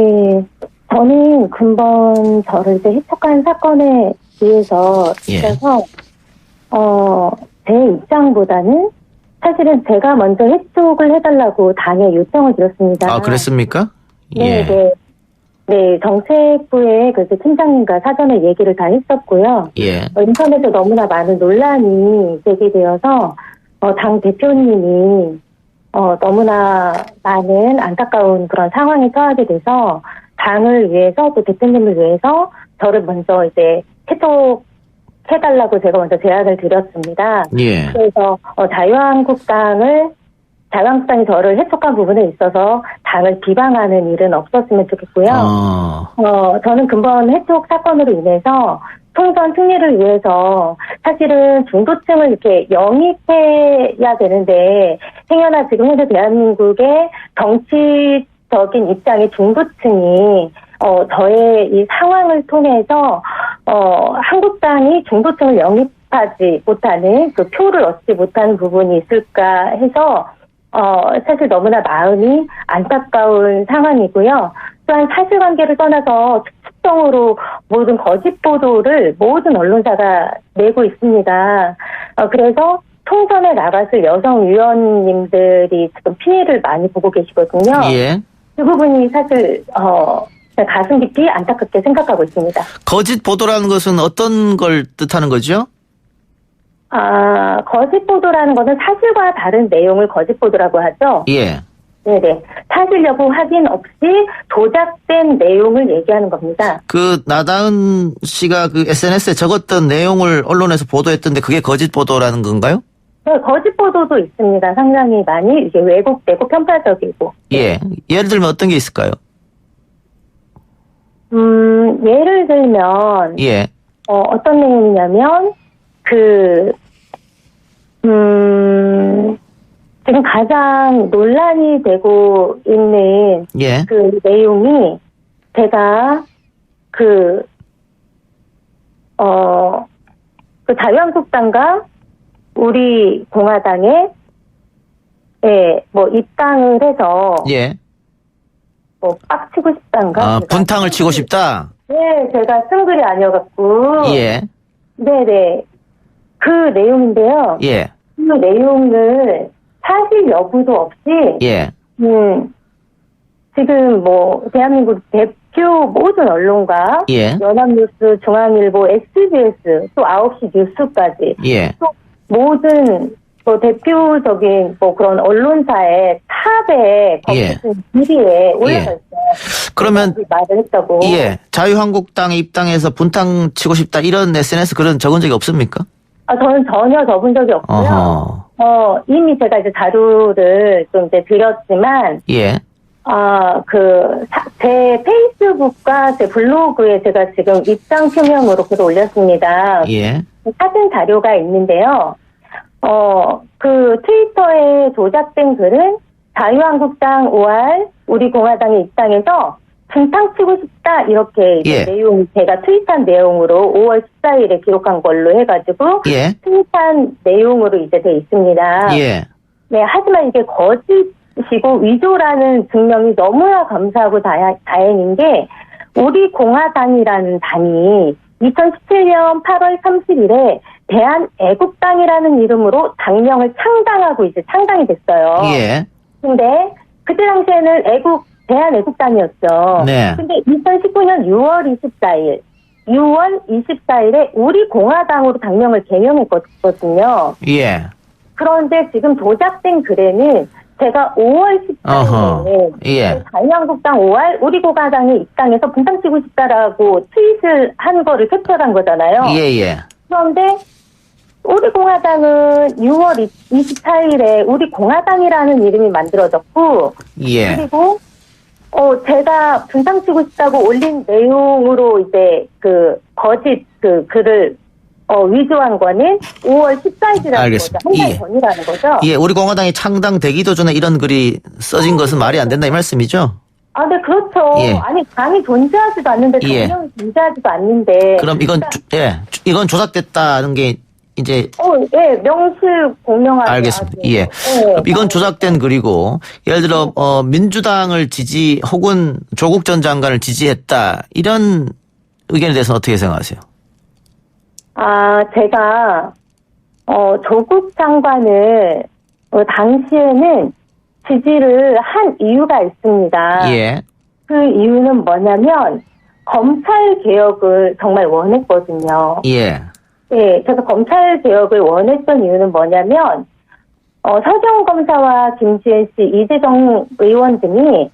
저는 근본 저를 이제 해촉한 사건에 대해서 있어서 제 입장보다는 사실은 제가 먼저 해촉을 해달라고 당에 요청을 드렸습니다. 아, 그랬습니까? 네, 예. 네. 네, 정책부의 그래서 팀장님과 사전에 얘기를 다 했었고요. 예. 인터넷에 너무나 많은 논란이 제기되어서 당 대표님이 너무나 많은 안타까운 그런 상황에 처하게 돼서 당을 위해서 또 대표님을 위해서 저를 먼저 이제 해촉해달라고 제가 먼저 제안을 드렸습니다. 예. 그래서 자유한국당이 저를 해촉한 부분에 있어서 당을 비방하는 일은 없었으면 좋겠고요. 저는 근본 해촉 사건으로 인해서 총선 승리를 위해서 사실은 중도층을 이렇게 영입해야 되는데 행여나 지금 현재 대한민국의 정치적인 입장의 중도층이 저의 이 상황을 통해서 한국당이 중도층을 영입하지 못하는 그 표를 얻지 못하는 부분이 있을까 해서 사실 너무나 마음이 안타까운 상황이고요. 또한 사실관계를 떠나서 특성으로 모든 거짓 보도를 모든 언론사가 내고 있습니다. 그래서 총선에 나갔을 여성 의원님들이 지금 피해를 많이 보고 계시거든요. 예. 그 부분이 사실 가슴 깊이 안타깝게 생각하고 있습니다. 거짓 보도라는 것은 어떤 걸 뜻하는 거죠? 거짓 보도라는 것은 사실과 다른 내용을 거짓 보도라고 하죠. 예. 네네. 사실 여부 확인 없이 조작된 내용을 얘기하는 겁니다. 그 나다은 씨가 그 SNS에 적었던 내용을 언론에서 보도했던데 그게 거짓 보도라는 건가요? 네, 거짓 보도도 있습니다. 상당히 많이 이게 왜곡되고 편파적이고. 예. 예를 들면 어떤 게 있을까요? 예를 들면 예. 어떤 내용이냐면 지금 가장 논란이 되고 있는 예. 그 내용이 제가 자유한국당과 우리 공화당에 입당을 해서 예. 빡치고 싶단가? 분탕을 치고 싶다? 네, 제가 쓴 글이 아니어갖고. 예. 네네. 그 내용인데요. 예. 그 내용을 사실 여부도 없이. 예. 지금 대한민국 대표 모든 언론과. 예. 연합뉴스, 중앙일보, SBS, 또 9시 뉴스까지. 예. 또 모든 대표적인 그런 언론사의 탑에 검증 1위에 올라가 있어요. 그러면 말을 했다고. 예. 자유한국당에 입당해서 분탕 치고 싶다 이런 SNS 글은 적은 적이 없습니까? 저는 전혀 적은 적이 없고요. 이미 제가 이제 자료를 좀 이제 드렸지만. 예. 제 페이스북과 제 블로그에 제가 지금 입당 표명으로 글을 올렸습니다. 예. 사진 자료가 있는데요. 그 트위터에 조작된 글은 자유한국당 5월 우리 공화당에 입당해서 분탕 치고 싶다 이렇게 예. 내용 제가 트윗한 내용으로 5월 14일에 기록한 걸로 해가지고 예. 트윗한 내용으로 이제 돼 있습니다. 예. 네, 하지만 이게 거짓이고 위조라는 증명이 너무나 감사하고 다행인 게 우리 공화당이라는 당이 2017년 8월 30일에 대한애국당이라는 이름으로 당명을 창당이 됐어요. 예. 근데 그때 당시에는 대한애국당이었죠. 네. 근데 2019년 6월 24일에 우리 공화당으로 당명을 개명했거든요. 예. 그런데 지금 조작된 글에는 제가 5월 14일에 예. 자유한국당 5월 우리 공화당에 입당해서 분탕치고 싶다라고 트윗을 한 거를 캡처한 거잖아요. 예. 그런데 우리 공화당은 6월 24일에 우리 공화당이라는 이름이 만들어졌고, 예. 그리고 제가 분탕치고 싶다고 올린 내용으로 이제 거짓 글을 위조한 거는 5월 14일이라는 알겠습니다. 거죠. 한 달 전이라는 거죠. 예, 우리 공화당이 창당되기도 전에 이런 글이 써진 것은 말이 안 된다 이 말씀이죠? 네, 그렇죠. 예. 아니, 당이 존재하지도 않는데, 예. 당명이 존재하지도 않는데. 그럼 이건 조작됐다는 게 이제 예, 명실공명하게. 알겠습니다. 아주. 예. 예. 그럼 이건 조작된 글이고 예를 들어 민주당을 지지 혹은 조국 전 장관을 지지했다 이런 의견에 대해서는 어떻게 생각하세요? 제가 조국 장관을 당시에는 지지를 한 이유가 있습니다. 예. 그 이유는 뭐냐면 검찰 개혁을 정말 원했거든요. 예. 예, 그래서 검찰 개혁을 원했던 이유는 뭐냐면 서경 검사와 김지혜 씨, 이재정 의원 등이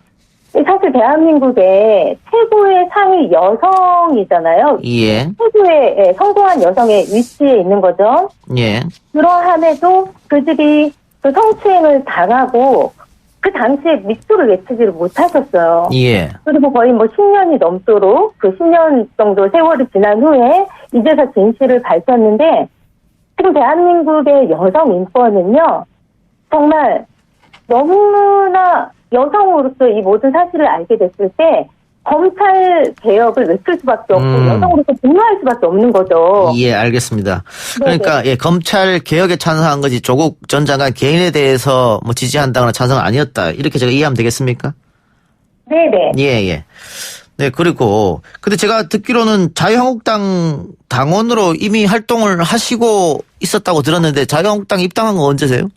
사실 대한민국의 최고의 상위 여성이잖아요. 예. 최고의 성공한 여성의 위치에 있는 거죠. 예. 그러함에도 그들이 그 성추행을 당하고 그 당시에 밑줄을 외치지를 못하셨어요. 예. 그리고 거의 10년이 넘도록 그 10년 정도 세월이 지난 후에 이제서 진실을 밝혔는데 지금 대한민국의 여성 인권은요. 정말 너무나 여성으로서 이 모든 사실을 알게 됐을 때 검찰 개혁을 외칠 수밖에 없고 여성으로서 분노할 수밖에 없는 거죠. 예, 알겠습니다. 그러니까 예, 검찰 개혁에 찬성한 거지 조국 전 장관 개인에 대해서 지지한다거나 찬성은 아니었다. 이렇게 제가 이해하면 되겠습니까? 네네. 예, 예. 네, 그리고 근데 제가 듣기로는 자유한국당 당원으로 이미 활동을 하시고 있었다고 들었는데 자유한국당 입당한 건 언제세요?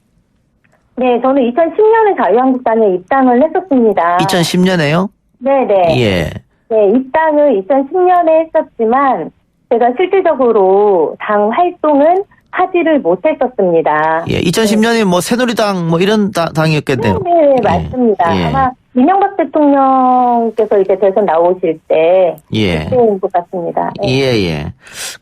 네, 저는 2010년에 자유한국당에 입당을 했었습니다. 2010년에요? 네네. 예. 네, 입당을 2010년에 했었지만 제가 실질적으로 당 활동은 하지를 못했었습니다. 예, 2010년에 새누리당 이런 당이었겠네요. 네, 맞습니다. 예. 아마 이명박 대통령께서 이제 대선 나오실 때 예. 그때인 것 같습니다. 예, 예.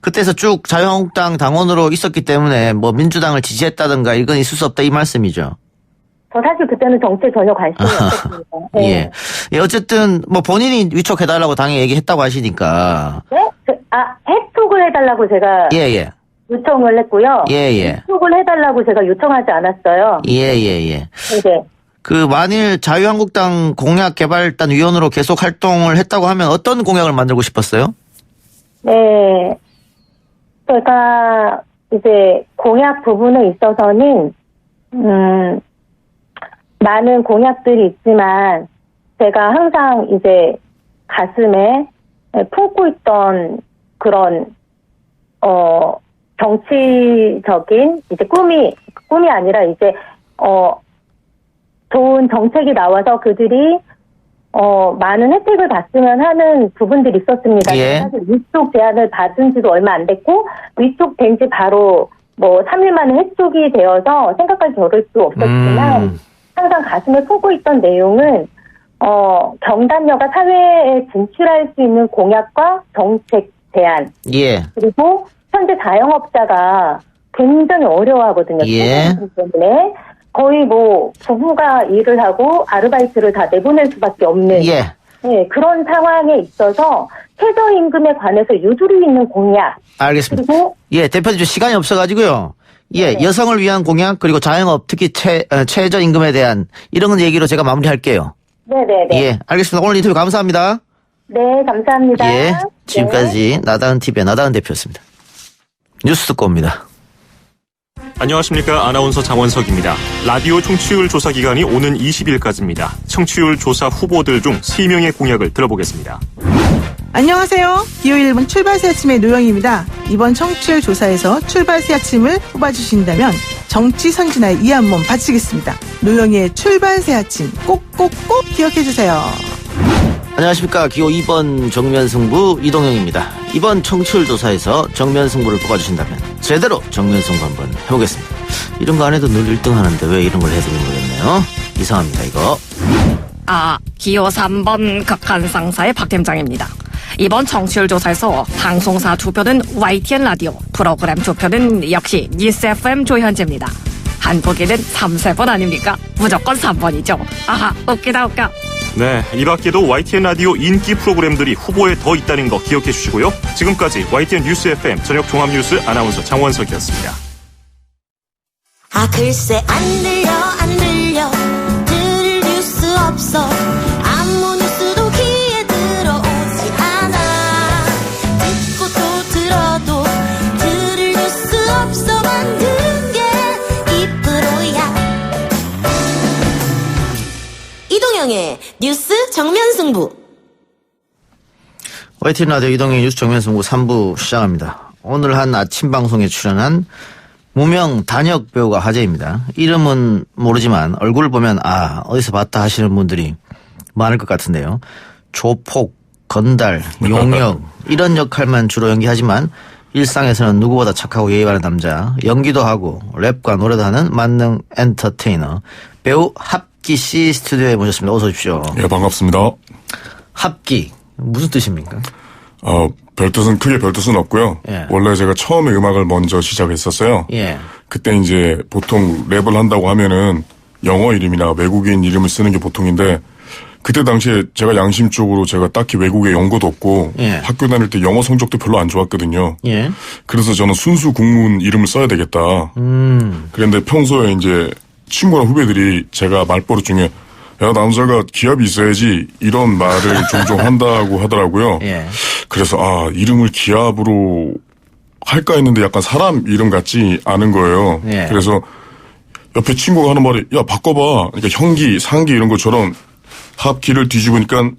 그때서 쭉 자유한국당 당원으로 있었기 때문에 민주당을 지지했다든가 이건 있을 수 없다 이 말씀이죠. 저 사실 그때는 정치에 전혀 관심이 없었습니다. 네. 예. 예, 어쨌든 본인이 위촉해달라고 당에 얘기했다고 하시니까. 네? 해촉을 해달라고 제가 예, 예. 요청을 했고요. 예, 예. 해촉을 해달라고 제가 요청하지 않았어요. 예, 예, 예. 네. 만일 자유한국당 공약개발단 위원으로 계속 활동을 했다고 하면 어떤 공약을 만들고 싶었어요? 네. 제가 이제 공약 부분에 있어서는, 많은 공약들이 있지만, 제가 항상 이제 가슴에 품고 있던 그런, 정치적인 이제 꿈이 아니라 이제, 좋은 정책이 나와서 그들이 많은 혜택을 받으면 하는 부분들이 있었습니다. 예. 사실 위촉 제안을 받은 지도 얼마 안 됐고 위촉된 지 바로 3일 만에 해촉이 되어서 생각할 겨를 수 없었지만 항상 가슴에 품고 있던 내용은 경단녀가 사회에 진출할 수 있는 공약과 정책 제안 예. 그리고 현재 자영업자가 굉장히 어려워하거든요. 예. 때문에 거의 부부가 일을 하고 아르바이트를 다 내보낼 수밖에 없는 예. 네, 그런 상황에 있어서 최저임금에 관해서 유두리 있는 공약. 알겠습니다. 그리고 예, 대표님 시간이 없어가지고요. 예, 네. 여성을 위한 공약 그리고 자영업 특히 최저임금에 대한 이런 얘기로 제가 마무리할게요. 네네네. 예, 알겠습니다. 오늘 인터뷰 감사합니다. 네, 감사합니다. 예, 지금까지 나다은 TV의 나다은 대표였습니다. 뉴스 듣고 옵니다. 안녕하십니까. 아나운서 장원석입니다. 라디오 청취율 조사 기간이 오는 20일까지입니다. 청취율 조사 후보들 중 3명의 공약을 들어보겠습니다. 안녕하세요. 기호 1번 출발새 아침의 노영입니다. 이번 청취율 조사에서 출발새 아침을 뽑아주신다면 정치 선진화에 이 한 몸 바치겠습니다. 노영의 출발새 아침 꼭꼭꼭 기억해주세요. 안녕하십니까. 기호 2번 정면승부 이동영입니다. 이번 청취율 조사에서 정면승부를 뽑아주신다면 제대로 정면승부 한번 해보겠습니다. 이런 거 안 해도 늘 1등 하는데 왜 이런 걸 해야 되는 거겠네요. 이상합니다 이거. 기호 3번 극한상사의 박 팀장입니다. 이번 청취율 조사에서 방송사 투표는 YTN 라디오, 프로그램 투표는 역시 뉴스 FM 조현지입니다. 한 보기는 3번 아닙니까? 무조건 3번이죠. 웃기다 웃겨. 네, 이 밖에도 YTN 라디오 인기 프로그램들이 후보에 더 있다는 거 기억해 주시고요. 지금까지 YTN 뉴스 FM 저녁 종합뉴스 아나운서 장원석이었습니다. 글쎄 안 들려 들을 뉴스 없어 아무 뉴스도 귀에 들어오지 않아 듣고 또 들어도 들을 뉴스 없어 만든 게 이 프로야. 이동영의 뉴스 정면승부. YTN 라디오 이동영의 뉴스 정면승부 3부 시작합니다. 오늘 한 아침 방송에 출연한 무명 단역 배우가 화제입니다. 이름은 모르지만 얼굴을 보면 어디서 봤다 하시는 분들이 많을 것 같은데요. 조폭, 건달, 용역 이런 역할만 주로 연기하지만 일상에서는 누구보다 착하고 예의 바른 남자, 연기도 하고 랩과 노래도 하는 만능 엔터테이너 배우 합기 씨 스튜디오에 모셨습니다. 어서 오십시오. 예, 반갑습니다. 합기 무슨 뜻입니까? 크게 별 뜻은 없고요. 예. 원래 제가 처음에 음악을 먼저 시작했었어요. 예. 그때 이제 보통 랩을 한다고 하면은 영어 이름이나 외국인 이름을 쓰는 게 보통인데 그때 당시에 제가 양심적으로 제가 딱히 외국에 연고도 없고 예. 학교 다닐 때 영어 성적도 별로 안 좋았거든요. 예. 그래서 저는 순수 국문 이름을 써야 되겠다. 그런데 평소에 이제 친구나 후배들이 제가 말버릇 중에 야, 남자가 기합이 있어야지 이런 말을 종종 한다고 하더라고요. 예. 그래서 이름을 기합으로 할까 했는데 약간 사람 이름 같지 않은 거예요. 예. 그래서 옆에 친구가 하는 말이 야, 바꿔봐. 그러니까 형기, 상기 이런 것처럼 합기를 뒤집으니까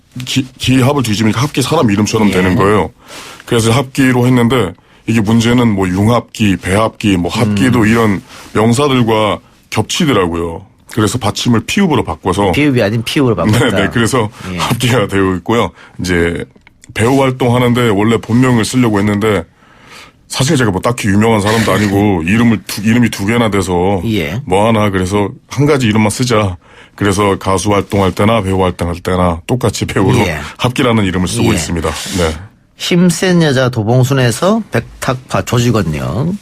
기합을 뒤집으니까 합기 사람 이름처럼 되는 거예요. 그래서 합기로 했는데 이게 문제는 뭐 융합기, 배합기, 뭐 합기도 이런 명사들과 겹치더라고요. 그래서 받침을 피읍으로 바꿔서 비읍이 아닌 피읍으로 바꿨다. 네, 그래서 합기가 되어 있고요. 이제 배우 활동하는데 원래 본명을 쓰려고 했는데 사실 제가 뭐 딱히 유명한 사람도 아니고 이름이 두 개나 돼서 예. 뭐 하나 그래서 한 가지 이름만 쓰자. 그래서 가수 활동할 때나 배우 활동할 때나 똑같이 배우로 예. 합기라는 이름을 쓰고 예. 있습니다. 네. 힘센 여자 도봉순에서 백탁파 조직원역,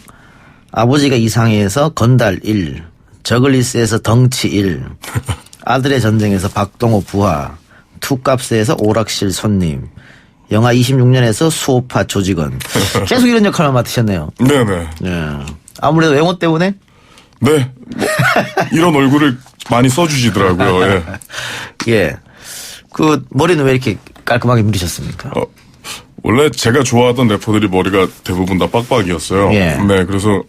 아버지가 이상해에서 건달 1, 저글리스에서 덩치 1, 아들의 전쟁에서 박동호 부하, 투값스에서 오락실 손님, 영하 26년에서 수호파 조직원. 계속 이런 역할만 맡으셨네요. 네네. 예. 아무래도 외모 때문에? 네. 뭐 이런 얼굴을 많이 써주시더라고요. 예. 예. 그 머리는 왜 이렇게 깔끔하게 밀으셨습니까? 원래 제가 좋아하던 래퍼들이 머리가 대부분 다 빡빡이었어요. 예. 네, 그래서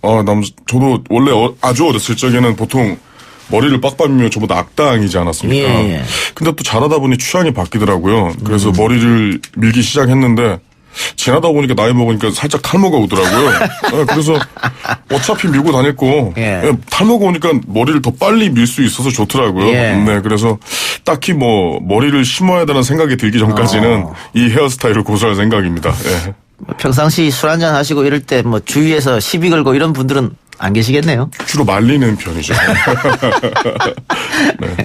저도 원래 아주 어렸을 적에는 보통 머리를 빡빡 밀면 전부 다 악당이지 않았습니까? 예. 근데 또 자라다 보니 취향이 바뀌더라고요. 그래서 머리를 밀기 시작했는데 지나다 보니까 나이 먹으니까 살짝 탈모가 오더라고요. 네, 그래서 어차피 밀고 다닐 거 탈모가 오니까 머리를 더 빨리 밀 수 있어서 좋더라고요. 예. 네, 그래서 딱히 뭐 머리를 심어야 되는 생각이 들기 전까지는 이 헤어스타일을 고수할 생각입니다. 예. 평상시 술 한잔 하시고 이럴 때 뭐 주위에서 시비 걸고 이런 분들은 안 계시겠네요. 주로 말리는 편이죠. 네.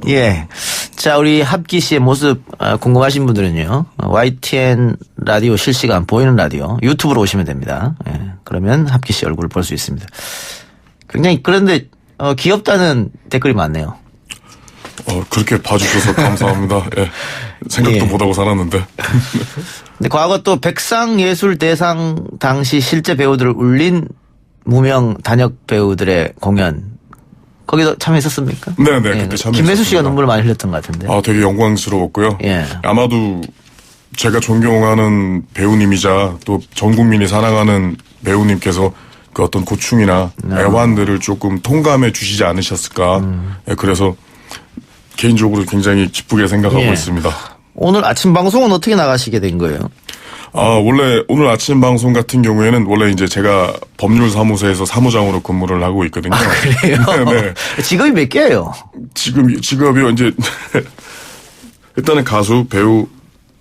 예. 자, 우리 합기 씨의 모습 궁금하신 분들은요. YTN 라디오 실시간 보이는 라디오 유튜브로 오시면 됩니다. 예. 그러면 합기 씨 얼굴을 볼 수 있습니다. 굉장히 그런데 귀엽다는 댓글이 많네요. 그렇게 봐주셔서 감사합니다. 예. 생각도 예. 못하고 살았는데. 근데 과거 또 백상예술대상 당시 실제 배우들을 울린 무명 단역 배우들의 공연 거기도 참여했었습니까? 네네. 그때 참여했습니다. 김혜수 씨가 눈물을 많이 흘렸던 것 같은데. 되게 영광스러웠고요. 예. 아마도 제가 존경하는 배우님이자 또 전 국민이 사랑하는 배우님께서 그 어떤 고충이나 애환들을 조금 통감해 주시지 않으셨을까. 예, 그래서 개인적으로 굉장히 기쁘게 생각하고 예. 있습니다. 오늘 아침 방송은 어떻게 나가시게 된 거예요? 원래 오늘 아침 방송 같은 경우에는 원래 이제 제가 법률사무소에서 사무장으로 근무를 하고 있거든요. 그래요? 네. 직업이 몇 개예요? 직업이요. 이제 일단은 가수, 배우,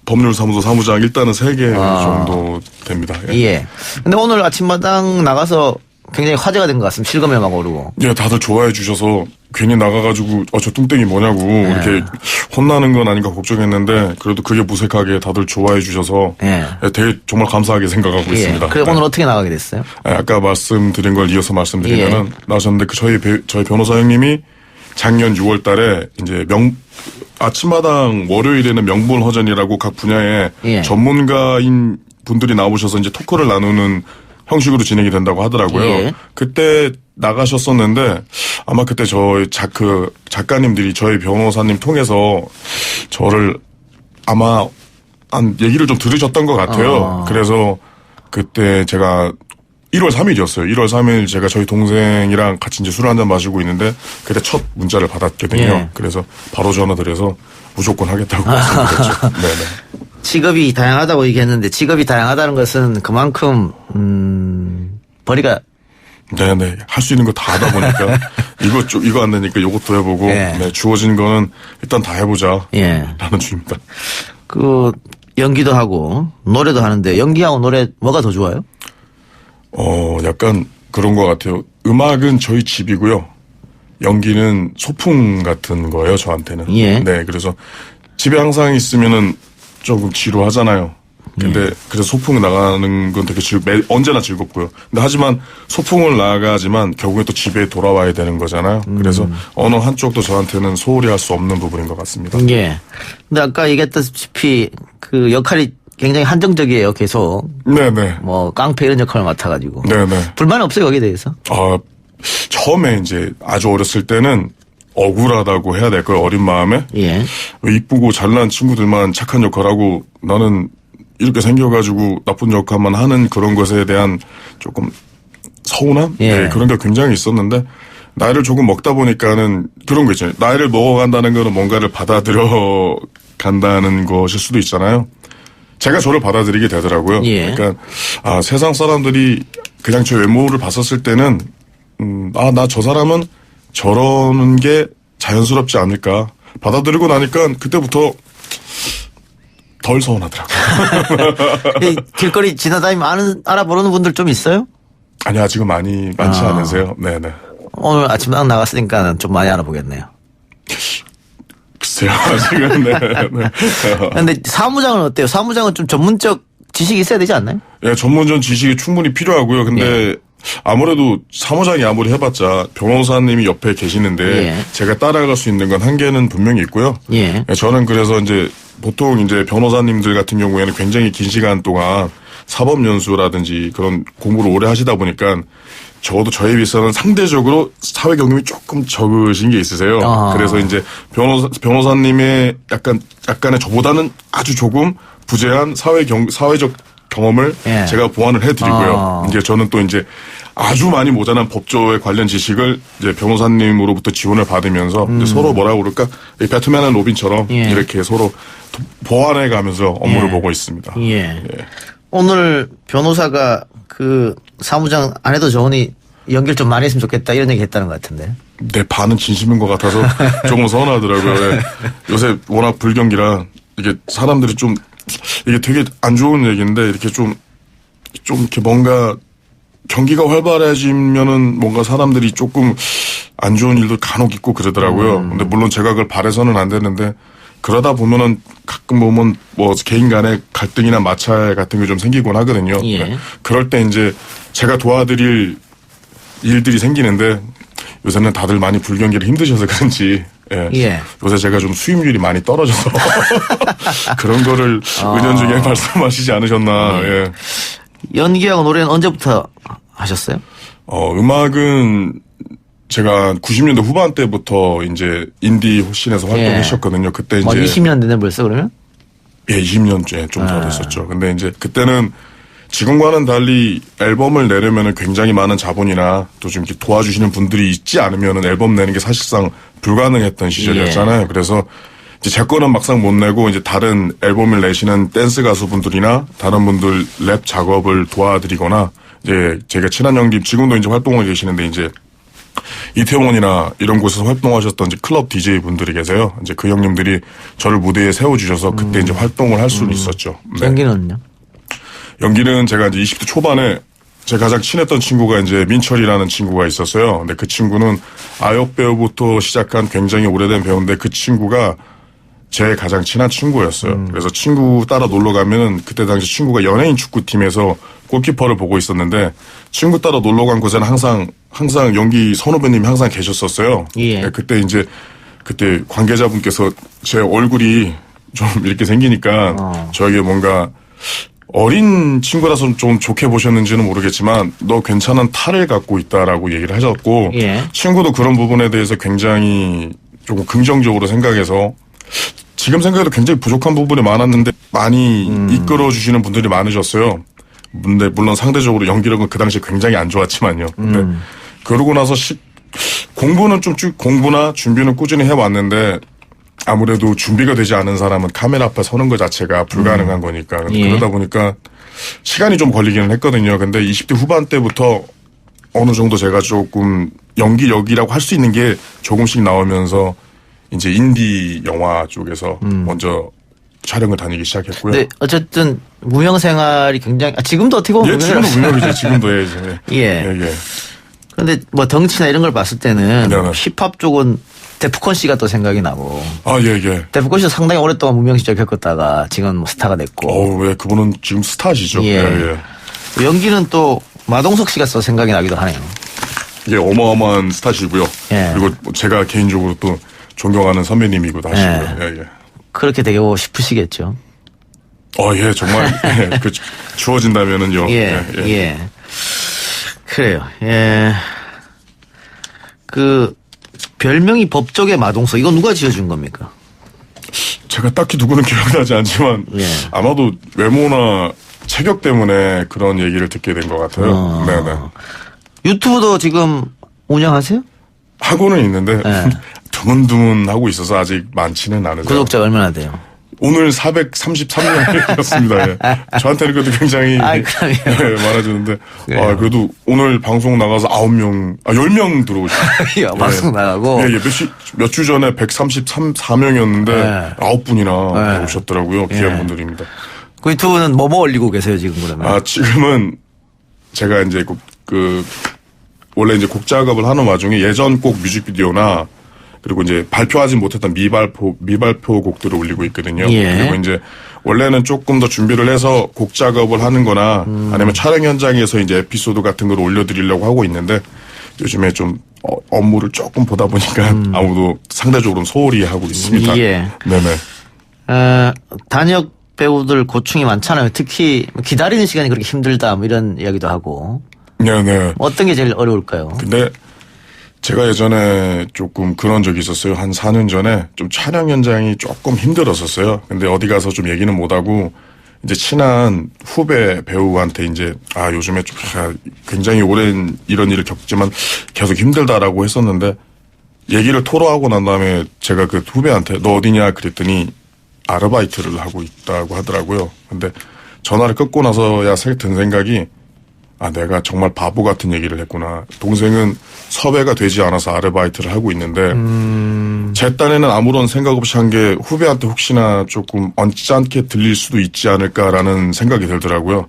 법률사무소 사무장 일단은 3개 정도 됩니다. 예. 근데 오늘 아침마당 나가서 굉장히 화제가 된 것 같습니다. 실검에만 오르고. 예, 다들 좋아해 주셔서 괜히 나가가지고 저 뚱땡이 뭐냐고 이렇게 혼나는 건 아닌가 걱정했는데 그래도 그게 무색하게 다들 좋아해 주셔서 되게 정말 감사하게 생각하고 있습니다. 그래 오늘 어떻게 나가게 됐어요? 아까 말씀드린 걸 이어서 말씀드리면은 나셨는데 저희 변호사 형님이 작년 6월달에 이제 아침마당 월요일에는 명불허전이라고 각 분야의 전문가인 분들이 나오셔서 이제 토크를 나누는 형식으로 진행이 된다고 하더라고요. 그때 나가셨었는데 아마 그때 저희 작가님들이 저희 변호사님 통해서 저를 아마 얘기를 좀 들으셨던 것 같아요. 그래서 그때 제가 1월 3일이었어요. 1월 3일 제가 저희 동생이랑 같이 이제 술 한잔 마시고 있는데 그때 첫 문자를 받았거든요. 그래서 바로 전화드려서 무조건 하겠다고 말씀드렸죠. 네네. 직업이 다양하다고 얘기했는데 직업이 다양하다는 것은 그만큼 벌이가 네네. 할 수 있는 거 다 하다 보니까 이거 안 되니까 이것도 해보고 예. 네, 주어진 거는 일단 다 해보자. 예. 라는 주입니다. 연기도 하고 노래도 하는데 연기하고 노래 뭐가 더 좋아요? 약간 그런 것 같아요. 음악은 저희 집이고요. 연기는 소풍 같은 거예요, 저한테는. 예. 네, 그래서 집에 항상 있으면은 조금 지루하잖아요. 근데 그래서 소풍 나가는 건 되게 언제나 즐겁고요. 근데 하지만 소풍을 나가지만 결국에 또 집에 돌아와야 되는 거잖아요. 그래서 어느 한쪽도 저한테는 소홀히 할 수 없는 부분인 것 같습니다. 예. 근데 아까 얘기했다시피 그 역할이 굉장히 한정적이에요, 계속. 네네. 뭐 깡패 이런 역할을 맡아가지고. 네네. 불만 없어요, 거기에 대해서? 처음에 이제 아주 어렸을 때는 억울하다고 해야 될까요? 어린 마음에. 예. 왜 이쁘고 잘난 친구들만 착한 역할하고 나는 이렇게 생겨가지고 나쁜 역할만 하는 그런 것에 대한 조금 서운함? 예. 네, 그런 게 굉장히 있었는데 나이를 조금 먹다 보니까는 그런 거 있잖아요. 나이를 먹어간다는 거는 뭔가를 받아들여 간다는 것일 수도 있잖아요. 제가 저를 받아들이게 되더라고요. 예. 그러니까 세상 사람들이 그냥 제 외모를 봤었을 때는 나 저 사람은 저러는 게 자연스럽지 않을까. 받아들이고 나니까 그때부터 덜 서운하더라고요. 길거리 지나다니면 알아보는 분들 좀 있어요? 아니, 아직은 많지 않으세요. 네네. 오늘 아침에 딱 나갔으니까 좀 많이 알아보겠네요. 글쎄요, 아직은, 네. 근데 사무장은 어때요? 사무장은 좀 전문적 지식이 있어야 되지 않나요? 예, 전문적 지식이 충분히 필요하고요. 근데 아무래도 사무장이 아무리 해봤자 변호사님이 옆에 계시는데 제가 따라갈 수 있는 건 한계는 분명히 있고요. 예. 저는 그래서 이제 보통 이제 변호사님들 같은 경우에는 굉장히 긴 시간 동안 사법연수라든지 그런 공부를 오래 하시다 보니까 적어도 저에 비해서는 상대적으로 사회 경험이 조금 적으신 게 있으세요. 그래서 이제 변호사님의 약간의 저보다는 아주 조금 부재한 사회적 경험을 제가 보완을 해드리고요. 이제 저는 또 이제 아주 많이 모자란 법조에 관련 지식을 이제 변호사님으로부터 지원을 받으면서 이제 서로 뭐라고 그럴까? 배트맨 앤 로빈처럼 이렇게 서로 보완해 가면서 업무를 보고 있습니다. 예. 오늘 변호사가 그 사무장 안 해도 좋으니 연기를 좀 많이 했으면 좋겠다 이런 얘기 했다는 것 같은데. 네, 반은 진심인 것 같아서 조금 서운하더라고요. 요새 워낙 불경기라 이게 사람들이 좀 이게 되게 안 좋은 얘기인데 이렇게 좀 이렇게 뭔가 경기가 활발해지면은 뭔가 사람들이 조금 안 좋은 일도 간혹 있고 그러더라고요. 근데 물론 제가 그걸 바래서는 안 되는데 그러다 보면은 가끔 보면 뭐 개인 간의 갈등이나 마찰 같은 게 좀 생기곤 하거든요. 예. 그럴 때 이제 제가 도와드릴 일들이 생기는데 요새는 다들 많이 불경기를 힘드셔서 그런지 요새 제가 좀 수입률이 많이 떨어져서 그런 거를 은연중에 말씀하시지 않으셨나. 예. 연기하고 노래는 언제부터 하셨어요? 음악은 제가 90년대 후반 때부터 이제 인디 호신에서 활동했었거든요. 그때 이제 20년 됐네 벌써 그러면? 예, 20년째 좀 더 됐었죠. 근데 이제 그때는 지금과는 달리 앨범을 내려면은 굉장히 많은 자본이나 또 좀 이렇게 도와주시는 분들이 있지 않으면은 앨범 내는 게 사실상 불가능했던 시절이었잖아요. 그래서 이제 제 거는 막상 못 내고 이제 다른 앨범을 내시는 댄스 가수분들이나 다른 분들 랩 작업을 도와드리거나 이제 제가 친한 형님 지금도 이제 활동을 계시는데 이제 이태원이나 이런 곳에서 활동하셨던 이제 클럽 DJ 분들이 계세요. 이제 그 형님들이 저를 무대에 세워주셔서 그때 이제 활동을 할 수는 있었죠. 네. 연기는요? 연기는 제가 이제 20대 초반에 제 가장 친했던 친구가 이제 민철이라는 친구가 있었어요. 근데 그 친구는 아역 배우부터 시작한 굉장히 오래된 배우인데 그 친구가 제 가장 친한 친구였어요. 그래서 친구 따라 놀러 가면은 그때 당시 친구가 연예인 축구팀에서 골키퍼를 보고 있었는데 친구 따라 놀러 간 곳에는 항상 연기 선후배님이 항상 계셨었어요. 예. 그때 이제 그때 관계자분께서 제 얼굴이 좀 이렇게 생기니까 저에게 뭔가 어린 친구라서 좀 좋게 보셨는지는 모르겠지만 너 괜찮은 탈을 갖고 있다라고 얘기를 하셨고 친구도 그런 부분에 대해서 굉장히 조금 긍정적으로 생각해서 지금 생각해도 굉장히 부족한 부분이 많았는데 많이 이끌어 주시는 분들이 많으셨어요. 근데 물론 상대적으로 연기력은 그 당시에 굉장히 안 좋았지만요. 근데 그러고 나서 공부는 좀 쭉 공부나 준비는 꾸준히 해왔는데 아무래도 준비가 되지 않은 사람은 카메라 앞에 서는 것 자체가 불가능한 거니까. 그러다 보니까 시간이 좀 걸리기는 했거든요. 근데 20대 후반 때부터 어느 정도 제가 조금 연기력이라고 할 수 있는 게 조금씩 나오면서 이제 인디 영화 쪽에서 먼저 촬영을 다니기 시작했고요. 네, 어쨌든 무명 생활이 굉장히 지금도 어떻게 보면 지금도 무명이죠. 지금도 예. 그런데 뭐 덩치나 이런 걸 봤을 때는 힙합 쪽은 데프콘 씨가 또 생각이 나고. 예. 데프콘 씨도 상당히 오랫동안 무명 시절 겪었다가 지금 뭐 스타가 됐고. 그분은 지금 스타시죠. 예. 연기는 또 마동석 씨가 또 생각이 나기도 하네요. 예, 어마어마한 스타시고요. 예. 그리고 제가 개인적으로 또 존경하는 선배님이기도 하시고요. 예. 그렇게 되고 싶으시겠죠. 예, 정말 주어진다면은요. 예. 그래요. 예. 그 별명이 법조계 마동석 이거 누가 지어준 겁니까? 제가 딱히 누구는 기억나지 않지만 아마도 외모나 체격 때문에 그런 얘기를 듣게 된 것 같아요. 네네. 유튜브도 지금 운영하세요? 하고는 있는데 드문드문 하고 있어서 아직 많지는 않으세요. 구독자 얼마나 돼요? 오늘 433명이었습니다. 예. 저한테는 그래도 굉장히 많아지는데 그래도 오늘 방송 나가서 10명 들어오셨어요. 방송 나가고 몇 주 전에 134명이었는데 9분이나 오셨더라고요. 귀한 분들입니다. 그 유튜브는 뭐 올리고 계세요 지금 그러면? 지금은 제가 이제 원래 이제 곡 작업을 하는 와중에 예전 곡 뮤직비디오나 그리고 이제 발표하지 못했던 미발표 곡들을 올리고 있거든요. 그리고 이제 원래는 조금 더 준비를 해서 곡 작업을 하는 거나 아니면 촬영 현장에서 이제 에피소드 같은 걸 올려드리려고 하고 있는데 요즘에 좀 업무를 조금 보다 보니까 아무도 상대적으로 소홀히 하고 있습니다. 네네. 단역 배우들 고충이 많잖아요. 특히 기다리는 시간이 그렇게 힘들다 뭐 이런 이야기도 하고. 네네. 어떤 게 제일 어려울까요? 근데 제가 예전에 조금 그런 적이 있었어요. 한 4년 전에 좀 촬영 현장이 조금 힘들었었어요. 근데 어디 가서 좀 얘기는 못하고 이제 친한 후배 배우한테 이제 요즘에 좀 굉장히 오랜 이런 일을 겪지만 계속 힘들다라고 했었는데 얘기를 토로하고 난 다음에 제가 그 후배한테 너 어디냐 그랬더니 아르바이트를 하고 있다고 하더라고요. 근데 전화를 끊고 나서야 든 생각이 내가 정말 바보 같은 얘기를 했구나. 동생은 섭외가 되지 않아서 아르바이트를 하고 있는데 제 딴에는 아무런 생각 없이 한 게 후배한테 혹시나 조금 언짢게 들릴 수도 있지 않을까라는 생각이 들더라고요.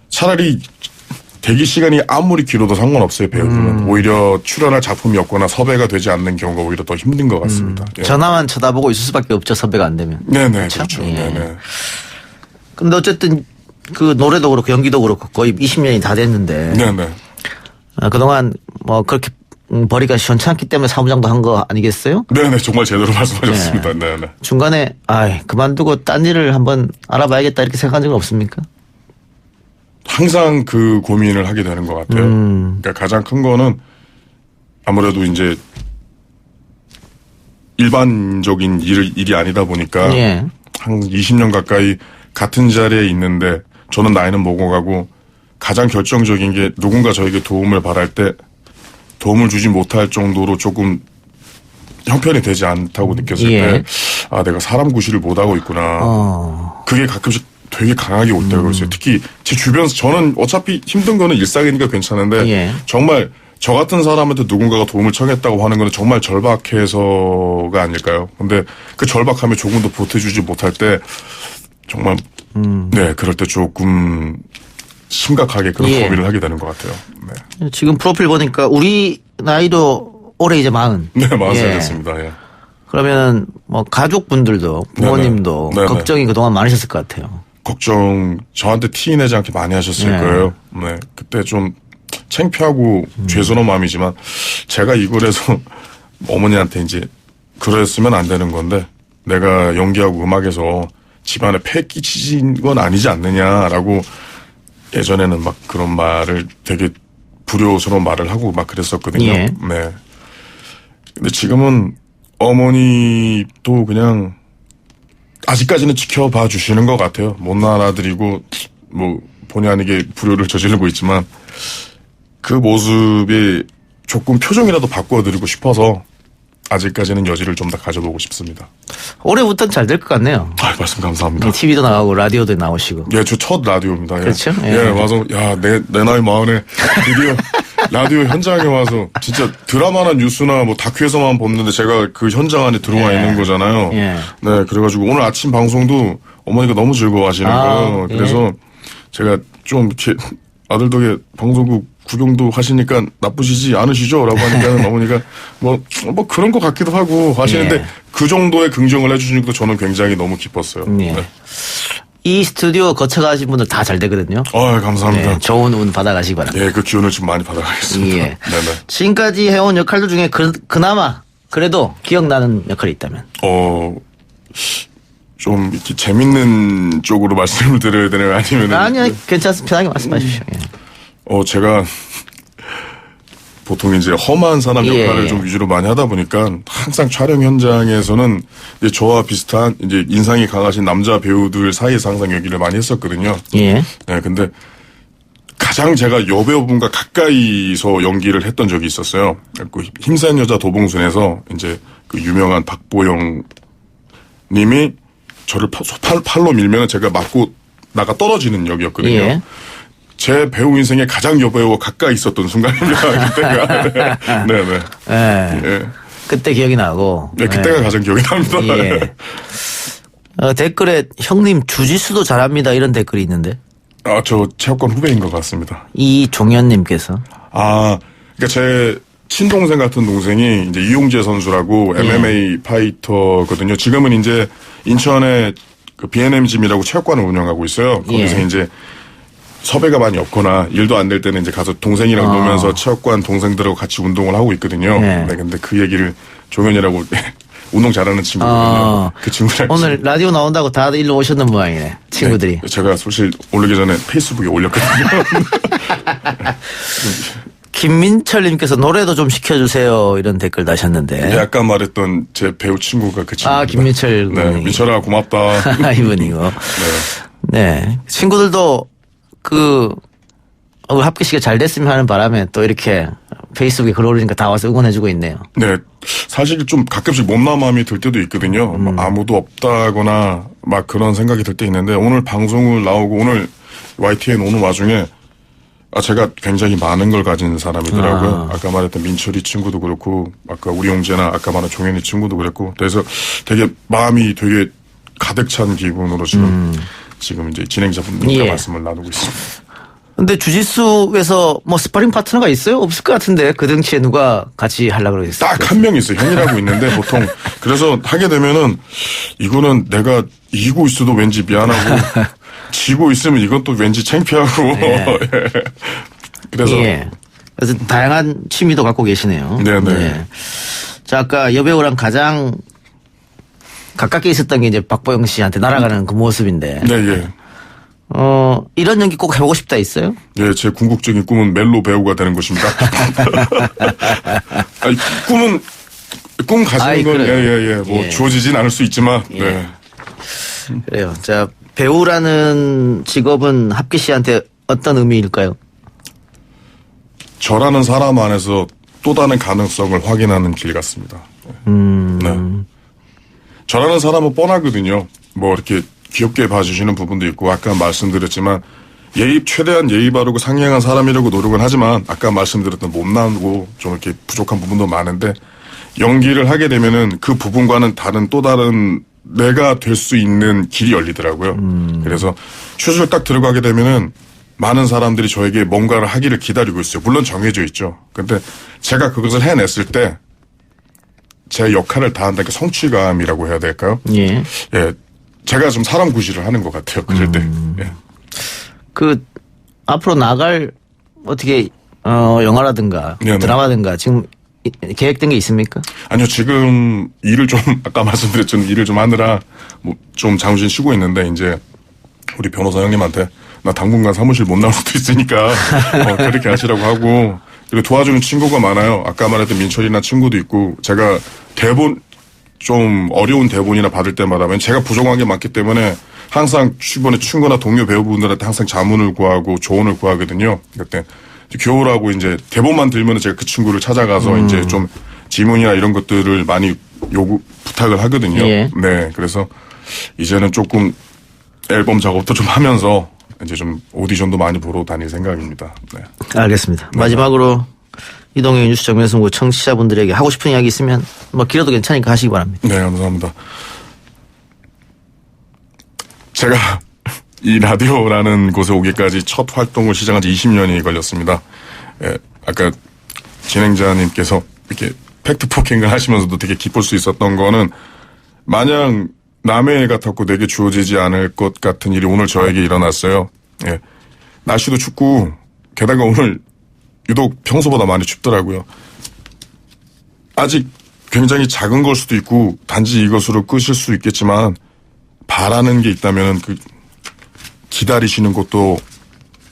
차라리 대기 시간이 아무리 길어도 상관없어요. 배우는 오히려 출연할 작품이 없거나 섭외가 되지 않는 경우가 오히려 더 힘든 것 같습니다. 전화만 쳐다보고 있을 수밖에 없죠. 섭외가 안 되면. 네네. 그렇죠. 네네. 근데 어쨌든 그 노래도 그렇고 연기도 그렇고 거의 20년이 다 됐는데. 네네. 그동안 뭐 그렇게 벌이가 시원찮기 때문에 사무장도 한 거 아니겠어요? 네네. 정말 제대로 말씀하셨습니다. 네네. 중간에 그만두고 딴 일을 한번 알아봐야겠다 이렇게 생각한 적은 없습니까? 항상 그 고민을 하게 되는 것 같아요. 그러니까 가장 큰 거는 아무래도 이제 일반적인 일이 아니다 보니까 한 20년 가까이 같은 자리에 있는데 저는 나이는 먹어가고 가장 결정적인 게 누군가 저에게 도움을 바랄 때 도움을 주지 못할 정도로 조금 형편이 되지 않다고 느꼈을 때 내가 사람 구실을 못하고 있구나. 그게 가끔씩 되게 강하게 올 때가 있어요. 특히 제 주변에서 저는 어차피 힘든 거는 일상이니까 괜찮은데 정말 저 같은 사람한테 누군가가 도움을 청했다고 하는 건 정말 절박해서가 아닐까요? 근데 그 절박함에 조금 더 보태주지 못할 때 정말 그럴 때 조금 심각하게 그런 고민을 하게 되는 것 같아요. 네. 지금 프로필 보니까 우리 나이도 올해 이제 40. 네, 40살 됐습니다. 그러면 뭐 가족분들도 부모님도 걱정이 그동안 많으셨을 것 같아요. 걱정 저한테 티 내지 않게 많이 하셨을 거예요. 네, 그때 좀 창피하고 죄송한 마음이지만 제가 이걸 해서 어머니한테 이제 그랬으면 안 되는 건데 내가 연기하고 음악에서 집안에 폐 끼치는 건 아니지 않느냐라고 예전에는 막 그런 말을 되게 불효스러운 말을 하고 막 그랬었거든요. 네. 근데 지금은 어머니도 그냥 아직까지는 지켜봐 주시는 것 같아요. 못 알아들이고 뭐 본의 아니게 불효를 저지르고 있지만 그 모습이 조금 표정이라도 바꿔드리고 싶어서 아직까지는 여지를 좀 더 가져보고 싶습니다. 올해부터는 잘 될 것 같네요. 말씀 감사합니다. TV도 나가고 라디오도 나오시고. 저 첫 라디오입니다. 그렇죠? 맞아. 내 나이 마흔에 드디어 라디오 현장에 와서 진짜 드라마나 뉴스나 뭐 다큐에서만 봤는데 제가 그 현장 안에 들어와 있는 거잖아요. 네, 그래가지고 오늘 아침 방송도 어머니가 너무 즐거워하시는 거예요. 그래서 제가 좀 이렇게 아들 덕에 방송국 구경도 하시니까 나쁘시지 않으시죠? 라고 하니까 어머니가 뭐 그런 것 같기도 하고 하시는데 그 정도의 긍정을 해주시니까 저는 굉장히 너무 기뻤어요. 네. 이 스튜디오 거쳐가신 분들 다 잘 되거든요. 감사합니다. 네, 좋은 운 받아가시기 바랍니다. 그 기운을 좀 많이 받아가겠습니다. 네네. 지금까지 해온 역할들 중에 그나마 그래도 기억나는 역할이 있다면? 좀 이렇게 재밌는 쪽으로 말씀을 드려야 되나요? 아니면 아니요, 괜찮습니다. 편하게 말씀하십시오. 제가 보통 이제 험한 사람 역할을 좀 위주로 많이 하다 보니까 항상 촬영 현장에서는 이제 저와 비슷한 이제 인상이 강하신 남자 배우들 사이에서 항상 연기를 많이 했었거든요. 네, 근데 가장 제가 여배우분과 가까이서 연기를 했던 적이 있었어요. 그 힘센 여자 도봉순에서 이제 그 유명한 박보영 님이 저를 팔로 밀면은 제가 맞고 나가 떨어지는 역이었거든요. 제 배우 인생에 가장 여배우와 가까이 있었던 순간입니다. 그때가. 네네. 그때 기억이 나고. 네, 그때가 가장 기억이 납니다. 댓글에 형님 주짓수도 잘합니다 이런 댓글이 있는데. 저 체육관 후배인 것 같습니다. 이종현님께서. 그러니까 제 친동생 같은 동생이 이제 이용재 선수라고 MMA 파이터거든요. 지금은 이제 인천에 그 B&M 짐이라고 체육관을 운영하고 있어요. 거기서 이제 섭외가 많이 없거나 일도 안 될 때는 이제 가서 동생이랑 놀면서 체육관 동생들하고 같이 운동을 하고 있거든요. 근데 그 얘기를 종현이라고 운동 잘하는 친구거든요. 그 친구랑 오늘 라디오 나온다고 다들 일로 오셨는 모양이네. 친구들이. 제가 사실 오르기 전에 페이스북에 올렸거든요. 김민철님께서 노래도 좀 시켜주세요 이런 댓글 다셨는데. 아까 말했던 제 배우 친구가 그 친구입니다. 김민철. 네, 민철아 고맙다. 이분이고. 네. 친구들도 우리 합기 씨가 잘 됐으면 하는 바람에 또 이렇게 페이스북에 글 올리니까 다 와서 응원해주고 있네요. 네. 사실 좀 가끔씩 못난 마음이 들 때도 있거든요. 아무도 없다거나 막 그런 생각이 들 때 있는데 오늘 방송을 나오고 오늘 YTN 오는 와중에 제가 굉장히 많은 걸 가진 사람이더라고요. 아까 말했던 민철이 친구도 그렇고 아까 우리 용재나 아까 말한 종현이 친구도 그랬고 그래서 되게 마음이 되게 가득 찬 기분으로 지금 이제 진행자분들과 말씀을 나누고 있습니다. 근데 주짓수에서 뭐 스파링 파트너가 있어요? 없을 것 같은데 그 등치에 누가 같이 하려고 그러겠어요? 딱 한 명 있어요. 형이라고 있는데 보통 그래서 하게 되면은 이거는 내가 이기고 있어도 왠지 미안하고 지고 있으면 이건 또 왠지 창피하고 그래서 그래서 다양한 취미도 갖고 계시네요. 네네. 자 아까 여배우랑 가장 가깝게 있었던 게 이제 박보영 씨한테 날아가는 그 모습인데. 네. 이런 연기 꼭 해보고 싶다 있어요? 네, 제 궁극적인 꿈은 멜로 배우가 되는 것입니다. 꿈 가지는 건 뭐 주어지진 않을 수 있지만. 네. 그래요. 자 배우라는 직업은 합기 씨한테 어떤 의미일까요? 저라는 사람 안에서 또 다른 가능성을 확인하는 길 같습니다. 네. 저라는 사람은 뻔하거든요. 뭐 이렇게 귀엽게 봐주시는 부분도 있고 아까 말씀드렸지만 최대한 예의 바르고 상냥한 사람이라고 노력은 하지만 아까 말씀드렸던 못나고 좀 이렇게 부족한 부분도 많은데 연기를 하게 되면은 그 부분과는 다른 또 다른 내가 될 수 있는 길이 열리더라고요. 그래서 슛을 딱 들어가게 되면은 많은 사람들이 저에게 뭔가를 하기를 기다리고 있어요. 물론 정해져 있죠. 근데 제가 그것을 해냈을 때 제 역할을 다한다는 게 성취감이라고 해야 될까요? 제가 좀 사람 구실을 하는 것 같아요. 그럴 때. 앞으로 나갈 어떻게 영화라든가 드라마든가 지금 계획된 게 있습니까? 아니요. 지금 일을 좀 아까 말씀드렸지만 일을 좀 하느라 뭐 좀 잠시 쉬고 있는데 이제 우리 변호사 형님한테 나 당분간 사무실 못 나올 수도 있으니까 그렇게 하시라고 하고 그리고 도와주는 친구가 많아요. 아까 말했던 민철이나 친구도 있고 제가 대본 좀 어려운 대본이나 받을 때마다 제가 부족한 게 많기 때문에 항상 주변에 친구나 동료 배우분들한테 항상 자문을 구하고 조언을 구하거든요. 그때 겨울하고 이제 대본만 들면은 제가 그 친구를 찾아가서 이제 좀 지문이나 이런 것들을 많이 부탁을 하거든요. 네. 그래서 이제는 조금 앨범 작업도 좀 하면서 이제 좀 오디션도 많이 보러 다닐 생각입니다. 네. 알겠습니다. 마지막으로 이동영 뉴스 정면승부 청취자분들에게 하고 싶은 이야기 있으면 뭐 길어도 괜찮으니까 하시기 바랍니다. 네, 감사합니다. 제가 이 라디오라는 곳에 오기까지 첫 활동을 시작한 지 20년이 걸렸습니다. 예, 아까 진행자님께서 이렇게 팩트 포킹을 하시면서도 되게 기쁠 수 있었던 거는 마냥 남의 일 같았고 내게 주어지지 않을 것 같은 일이 오늘 저에게 일어났어요. 예. 날씨도 춥고 게다가 오늘 유독 평소보다 많이 춥더라고요. 아직 굉장히 작은 걸 수도 있고 단지 이것으로 끝일 수 있겠지만 바라는 게 있다면 기다리시는 것도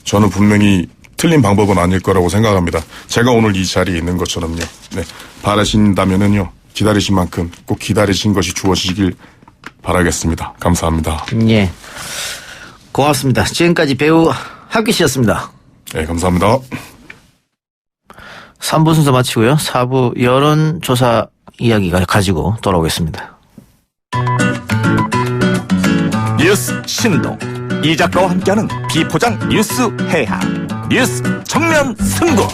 저는 분명히 틀린 방법은 아닐 거라고 생각합니다. 제가 오늘 이 자리에 있는 것처럼요. 네. 바라신다면은요. 기다리신 만큼 꼭 기다리신 것이 주어지길 바라겠습니다. 감사합니다. 예. 고맙습니다. 지금까지 배우 학기 씨였습니다. 네, 감사합니다. 3부 순서 마치고요. 4부 여론조사 이야기가 가지고 돌아오겠습니다. 뉴스 신동 이 작가와 함께하는 비포장 뉴스 해학 뉴스 정면 승부.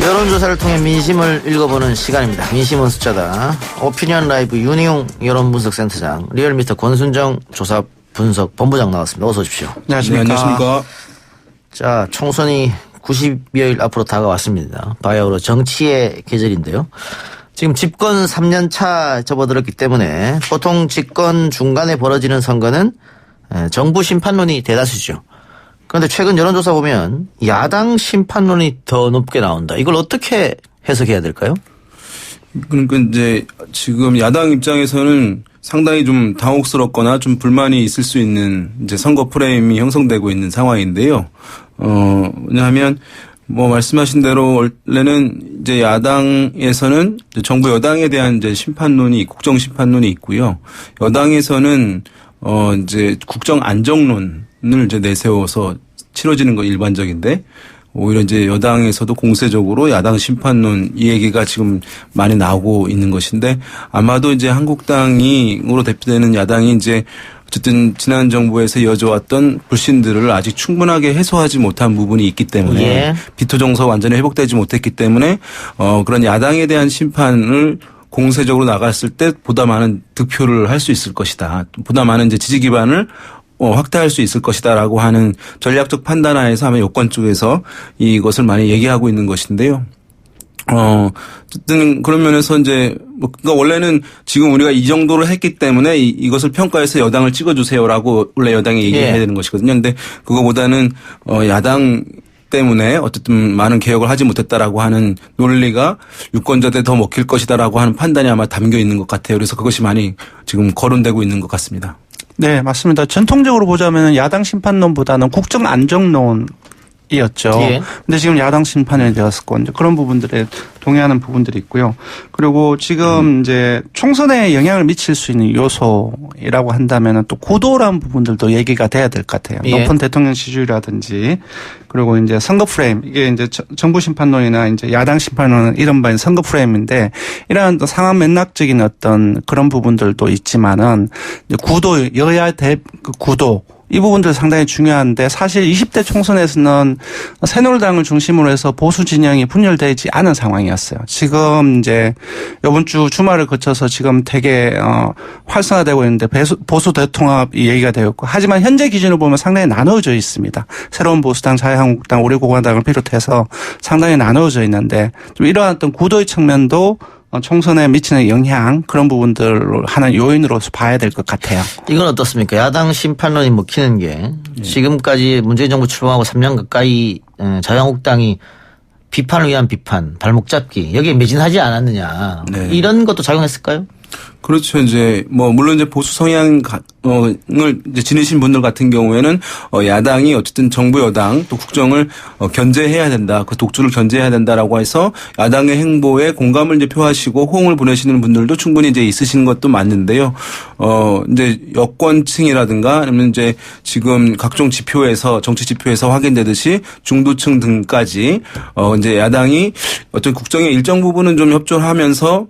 여론조사를 통해 민심을 읽어보는 시간입니다. 민심은 숫자다. 오피니언 라이브 윤희용 여론분석센터장, 리얼미터 권순정 조사 분석 본부장 나왔습니다. 어서 오십시오. 안녕하십니까. 네, 안녕하십니까. 자, 총선이 90여일 앞으로 다가왔습니다. 바야흐로 정치의 계절인데요. 지금 집권 3년 차 접어들었기 때문에 보통 집권 중간에 벌어지는 선거는 정부 심판론이 대다수죠. 그런데 최근 여론조사 보면 야당 심판론이 더 높게 나온다. 이걸 어떻게 해석해야 될까요? 그러니까 이제 지금 야당 입장에서는 상당히 좀 당혹스럽거나 좀 불만이 있을 수 있는 이제 선거 프레임이 형성되고 있는 상황인데요. 왜냐하면 뭐 말씀하신 대로 원래는 이제 야당에서는 이제 정부 여당에 대한 이제 심판론이 국정 심판론이 있고요. 여당에서는 이제 국정 안정론을 이제 내세워서 치러지는 거 일반적인데 오히려 이제 여당에서도 공세적으로 야당 심판론 이 얘기가 지금 많이 나오고 있는 것인데 아마도 이제 한국당으로 대표되는 야당이 이제 어쨌든 지난 정부에서 이어져왔던 불신들을 아직 충분하게 해소하지 못한 부분이 있기 때문에 예. 비토 정서 완전히 회복되지 못했기 때문에 그런 야당에 대한 심판을 공세적으로 나갔을 때 보다 많은 득표를 할 수 있을 것이다. 보다 많은 이제 지지 기반을 확대할 수 있을 것이다라고 하는 전략적 판단하에서 아마 여권 쪽에서 이것을 많이 얘기하고 있는 것인데요. 어쨌든 그런 면에서 이제 그러니까 원래는 지금 우리가 이 정도로 했기 때문에 이것을 평가해서 여당을 찍어주세요라고 원래 여당이 얘기해야 되는 것이거든요. 근데 그거보다는 야당 때문에 어쨌든 많은 개혁을 하지 못했다라고 하는 논리가 유권자들에 더 먹힐 것이다라고 하는 판단이 아마 담겨 있는 것 같아요. 그래서 그것이 많이 지금 거론되고 있는 것 같습니다. 네, 맞습니다. 전통적으로 보자면 야당 심판론보다는 국정 안정론이었죠. 예. 근데 지금 야당 심판이 되었고 이제 그런 부분들에 동의하는 부분들이 있고요. 그리고 지금 이제 총선에 영향을 미칠 수 있는 요소라고 한다면은 또 구도라는 부분들도 얘기가 돼야 될 것 같아요. 예. 높은 대통령 지지율이라든지 그리고 이제 선거 프레임 이게 이제 정부 심판론이나 이제 야당 심판론은 이른바 선거 프레임인데 이러한 또 상황 맥락적인 어떤 그런 부분들도 있지만은 이제 구도 여야 대 구도 이 부분들 상당히 중요한데 사실 20대 총선에서는 새누리당을 중심으로 해서 보수 진영이 분열되지 않은 상황이었어요. 지금 이제 이번 주 주말을 거쳐서 지금 되게 활성화되고 있는데 보수 대통합이 얘기가 되었고 하지만 현재 기준으로 보면 상당히 나눠져 있습니다. 새로운 보수당, 자유한국당, 우리공화당을 비롯해서 상당히 나눠져 있는데 좀 이러한 어떤 구도의 측면도 총선에 미치는 영향 그런 부분들을 하는 요인으로서 봐야 될 것 같아요. 이건 어떻습니까? 야당 심판론이 먹히는 게 지금까지 문재인 정부 출범하고 3년 가까이 자유한국당이 비판을 위한 비판, 발목 잡기 여기에 매진하지 않았느냐. 네. 이런 것도 작용했을까요? 그렇죠. 이제 물론 이제 보수 성향을 이제 지니신 분들 같은 경우에는 야당이 어쨌든 정부 여당 또 국정을 견제해야 된다. 그 독주를 견제해야 된다라고 해서 야당의 행보에 공감을 이제 표하시고 호응을 보내시는 분들도 충분히 이제 있으신 것도 맞는데요. 이제 여권층이라든가 아니면 이제 지금 각종 지표에서 정치 지표에서 확인되듯이 중도층 등까지 이제 야당이 어떤 국정의 일정 부분은 좀 협조하면서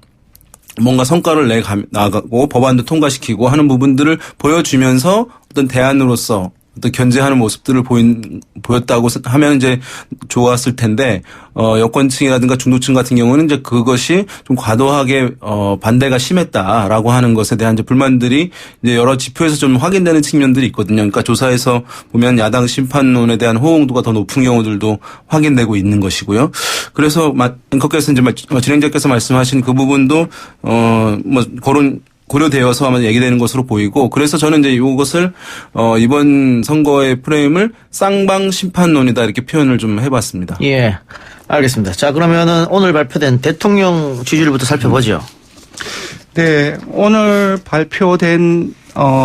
뭔가 성과를 나가고 법안도 통과시키고 하는 부분들을 보여주면서 어떤 대안으로서 어떤 견제하는 모습들을 보였다고 하면 이제 좋았을 텐데, 여권층이라든가 중도층 같은 경우는 이제 그것이 좀 과도하게, 반대가 심했다라고 하는 것에 대한 이제 불만들이 이제 여러 지표에서 좀 확인되는 측면들이 있거든요. 그러니까 조사에서 보면 야당 심판론에 대한 호응도가 더 높은 경우들도 확인되고 있는 것이고요. 그래서 앵커께서 이제 진행자께서 말씀하신 그 부분도, 고려되어서 아마 얘기되는 것으로 보이고, 그래서 저는 이제 이것을 이번 선거의 프레임을 쌍방 심판론이다 이렇게 표현을 좀 해봤습니다. 예, 알겠습니다. 자, 그러면은 오늘 발표된 대통령 지지율부터 살펴보죠. 네, 오늘 발표된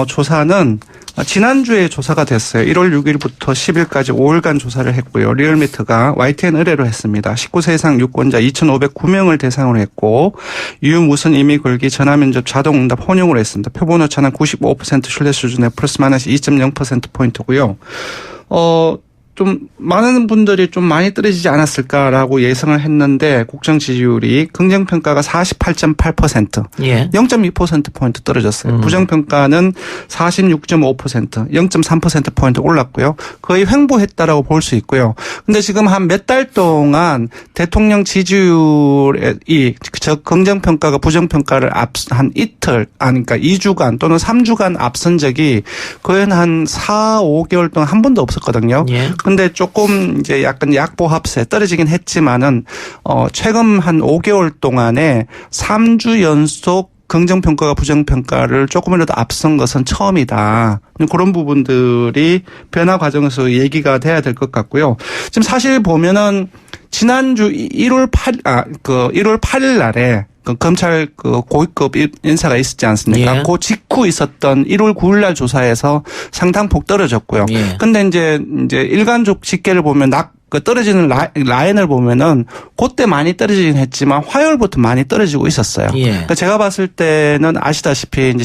조사는 지난주에 조사가 됐어요. 1월 6일부터 10일까지 5일간 조사를 했고요. 리얼미터가 YTN 의뢰로 했습니다. 19세 이상 유권자 2,509명을 대상으로 했고, 유무선 이미 걸기 전화면접 자동응답 혼용으로 했습니다. 표본 오차는 95% 신뢰 수준의 플러스 마이너스 2.0%포인트고요. 좀 많은 분들이 좀 많이 떨어지지 않았을까라고 예상을 했는데, 국정 지지율이 긍정평가가 48.8%, 예. 0.2%포인트 떨어졌어요. 부정평가는 46.5%, 0.3%포인트 올랐고요. 거의 횡보했다라고 볼 수 있고요. 근데 지금 한 몇 달 동안 대통령 지지율이 긍정평가가 부정평가를 한 이틀, 그러니까 2주간 또는 3주간 앞선 적이 거의 한 4, 5개월 동안 한 번도 없었거든요. 예. 근데 조금 이제 약간 약보합세 떨어지긴 했지만은 최근 한 5개월 동안에 3주 연속 긍정평가가 부정평가를 조금이라도 앞선 것은 처음이다. 그런 부분들이 변화 과정에서 얘기가 돼야 될 것 같고요. 지금 사실 보면은 지난주 1월 8일 날에 검찰 고위급 인사가 있었지 않습니까? 예. 그 직후 있었던 1월 9일 날 조사에서 상당폭 떨어졌고요. 예. 근데 이제 일간족 집계를 보면 떨어지는 라인을 보면은 그때 많이 떨어지긴 했지만 화요일부터 많이 떨어지고 있었어요. 예. 그러니까 제가 봤을 때는 아시다시피 이제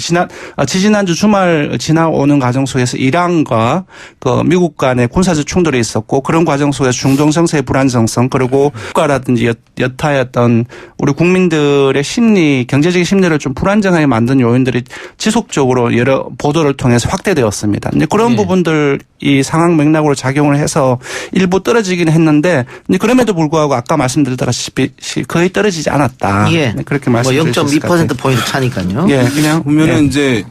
지난주 주말 지나오는 과정 속에서 이란과 미국 간의 군사적 충돌이 있었고, 그런 과정 속에서 중동 정세의 불안정성, 그리고 국가라든지 여타였던 우리 국민들의 심리, 경제적인 심리를 좀 불안정하게 만든 요인들이 지속적으로 여러 보도를 통해서 확대되었습니다. 이제 그런 부분들 이 상황 맥락으로 작용을 해서 일부 떨어지긴 했는데, 그럼에도 불구하고 아까 말씀드렸다시피 거의 떨어지지 않았다. 예. 그렇게 말씀드릴 수 있을 것 같아요. 0.2%포인트 차니까요. 예, 그냥 보면은 이제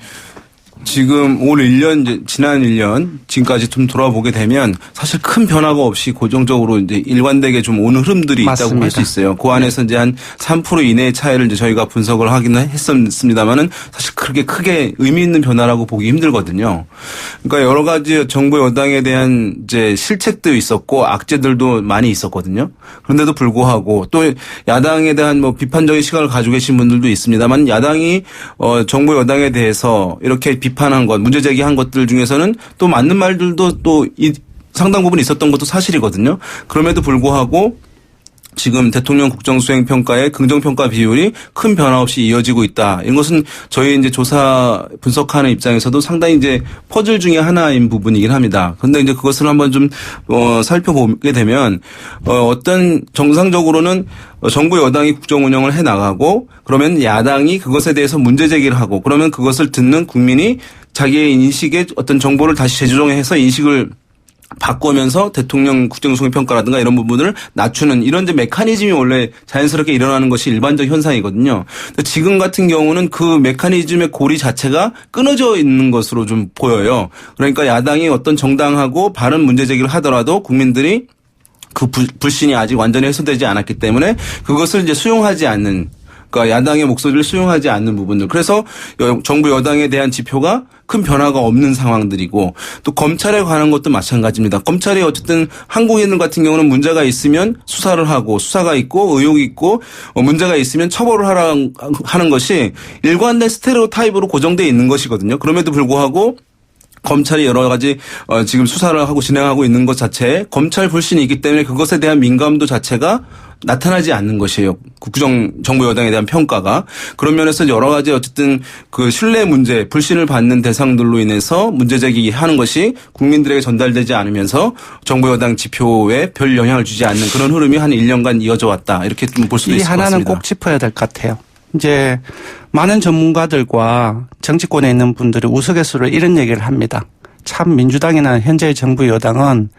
지금 올 1년, 이제 지난 1년 지금까지 좀 돌아보게 되면 사실 큰 변화가 없이 고정적으로 이제 일관되게 좀 오는 흐름들이 있다고 할 수 있어요. 그 안에서 이제 한 3% 이내의 차이를 이제 저희가 분석을 하긴 했었습니다만은 사실 그렇게 크게 의미 있는 변화라고 보기 힘들거든요. 그러니까 여러 가지 정부 여당에 대한 이제 실책도 있었고 악재들도 많이 있었거든요. 그런데도 불구하고 또 야당에 대한 비판적인 시각을 가지고 계신 분들도 있습니다만, 야당이 정부 여당에 대해서 이렇게 비판한 것, 문제 제기한 것들 중에서는 또 맞는 말들도 또 상당 부분 있었던 것도 사실이거든요. 그럼에도 불구하고 지금 대통령 국정수행 평가의 긍정평가 비율이 큰 변화 없이 이어지고 있다. 이런 것은 저희 이제 조사 분석하는 입장에서도 상당히 이제 퍼즐 중에 하나인 부분이긴 합니다. 그런데 이제 그것을 한번 좀 살펴보게 되면 어떤 정상적으로는 정부 여당이 국정 운영을 해 나가고, 그러면 야당이 그것에 대해서 문제 제기를 하고, 그러면 그것을 듣는 국민이 자기의 인식에 어떤 정보를 다시 재조정해서 인식을 바꾸면서 대통령 국정수행 평가라든가 이런 부분을 낮추는 이런 이제 메커니즘이 원래 자연스럽게 일어나는 것이 일반적 현상이거든요. 근데 지금 같은 경우는 그 메커니즘의 고리 자체가 끊어져 있는 것으로 좀 보여요. 그러니까 야당이 어떤 정당하고 바른 문제 제기를 하더라도 국민들이 그 불신이 아직 완전히 해소되지 않았기 때문에 그것을 이제 수용하지 않는, 그러니까 야당의 목소리를 수용하지 않는 부분들. 그래서 정부 여당에 대한 지표가 큰 변화가 없는 상황들이고 또 검찰에 관한 것도 마찬가지입니다. 검찰이 어쨌든 한국인들 같은 경우는 문제가 있으면 수사를 하고 수사가 있고 의혹이 있고 문제가 있으면 처벌을 하는 것이 일관된 스테레오 타입으로 고정되어 있는 것이거든요. 그럼에도 불구하고 검찰이 여러 가지 지금 수사를 하고 진행하고 있는 것 자체에 검찰 불신이 있기 때문에 그것에 대한 민감도 자체가 나타나지 않는 것이에요. 정부 여당에 대한 평가가. 그런 면에서 여러 가지 어쨌든 그 신뢰 문제, 불신을 받는 대상들로 인해서 문제 제기하는 것이 국민들에게 전달되지 않으면서 정부 여당 지표에 별 영향을 주지 않는 그런 흐름이 한 1년간 이어져 왔다. 이렇게 좀 볼 수도 있을 것 같습니다. 이 하나는 꼭 짚어야 될 것 같아요. 이제 많은 전문가들과 정치권에 있는 분들이 우스갯소리로 이런 얘기를 합니다. 참 민주당이나 현재의 정부 여당은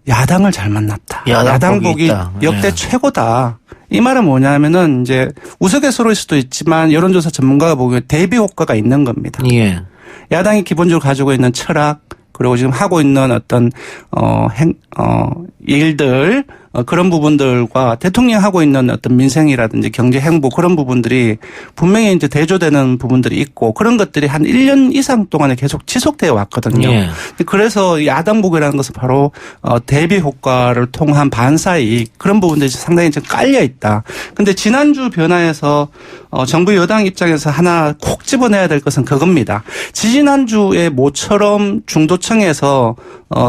야당을 잘 만났다. 야당복이 역대 최고다. 이 말은 뭐냐면은 이제 우스갯소리일 수도 있지만 여론조사 전문가가 보기에 대비 효과가 있는 겁니다. 예. 야당이 기본적으로 가지고 있는 철학 그리고 지금 하고 있는 어떤 일들 그런 부분들과 대통령이 하고 있는 어떤 민생이라든지 경제 행보 그런 부분들이 분명히 이제 대조되는 부분들이 있고 그런 것들이 한 1년 이상 동안에 계속 지속되어 왔거든요. 예. 그래서 야당복이라는 것은 바로 대비 효과를 통한 반사이익 그런 부분들이 상당히 좀 깔려 있다. 근데 지난주 변화에서 정부 여당 입장에서 하나 콕 집어내야 될 것은 그겁니다. 지지난주에 모처럼 중도층에서